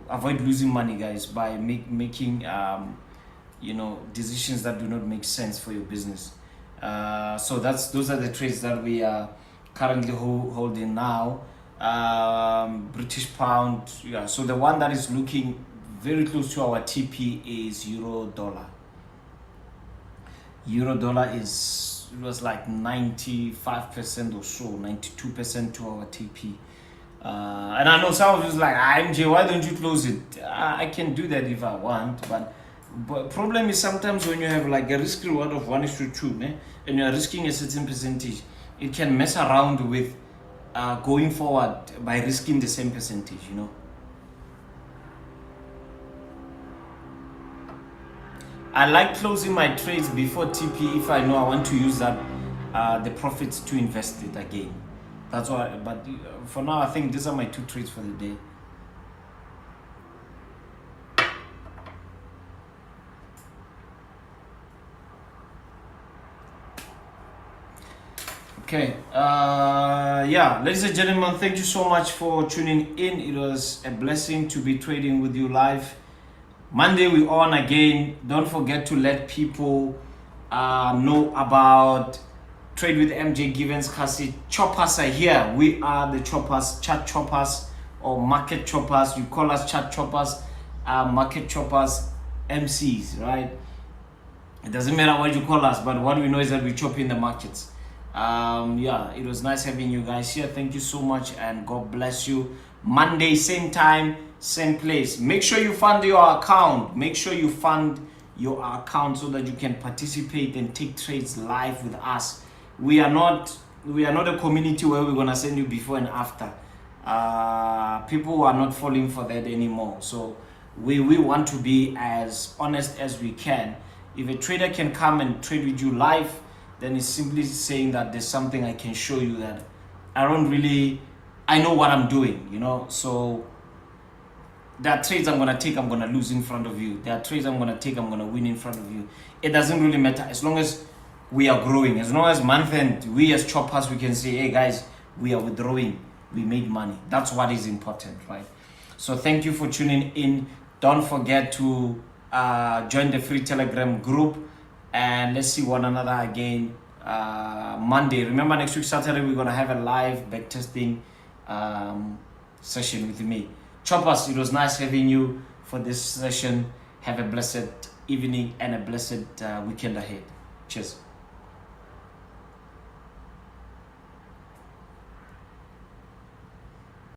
Avoid losing money, guys, by making decisions that do not make sense for your business. So those are the trades that we are currently holding now. British pound, yeah. So the one that is looking very close to our TP is euro dollar. Euro dollar it was like 95% or so, 92% to our TP. And I know some of you is like, MJ, why don't you close it? I can do that if I want, but problem is sometimes when you have like a risk reward of 1:2, and you're risking a certain percentage, it can mess around with going forward by risking the same percentage, I like closing my trades before TP if I know I want to use that the profits to invest it again. That's why. But for now, I think these are my 2 trades for the day. Okay, yeah, ladies and gentlemen, thank you so much for tuning in. It was a blessing to be trading with you live. Monday we on again. Don't forget to let people know about Trade with MJ Givens Kasi. Choppers are here. We are the choppers, chat choppers or market choppers. You call us chat choppers, market choppers, MCs, right? It doesn't matter what you call us, but what we know is that we chop in the markets. Yeah, it was nice having you guys here. Thank you so much and God bless you. Monday, same time, same place. Make sure you fund your account. Make sure you fund your account so that you can participate and take trades live with us. We are not a community where we're gonna send you before and after. People are not falling for that anymore. So we want to be as honest as we can. If a trader can come and trade with you live, then it's simply saying that there's something I can show you that I know what I'm doing, So there are trades I'm gonna take, I'm gonna lose in front of you. There are trades I'm gonna take, I'm gonna win in front of you. It doesn't really matter as long as we are growing. As long as month end, we as choppers, we can say, hey guys, we are withdrawing, we made money. That's what is important, right? So thank you for tuning in. Don't forget to join the free Telegram group. And let's see one another again Monday. Remember, next week Saturday we're gonna have a live backtesting session with me. Choppers, it was nice having you for this session. Have a blessed evening and a blessed weekend ahead. Cheers.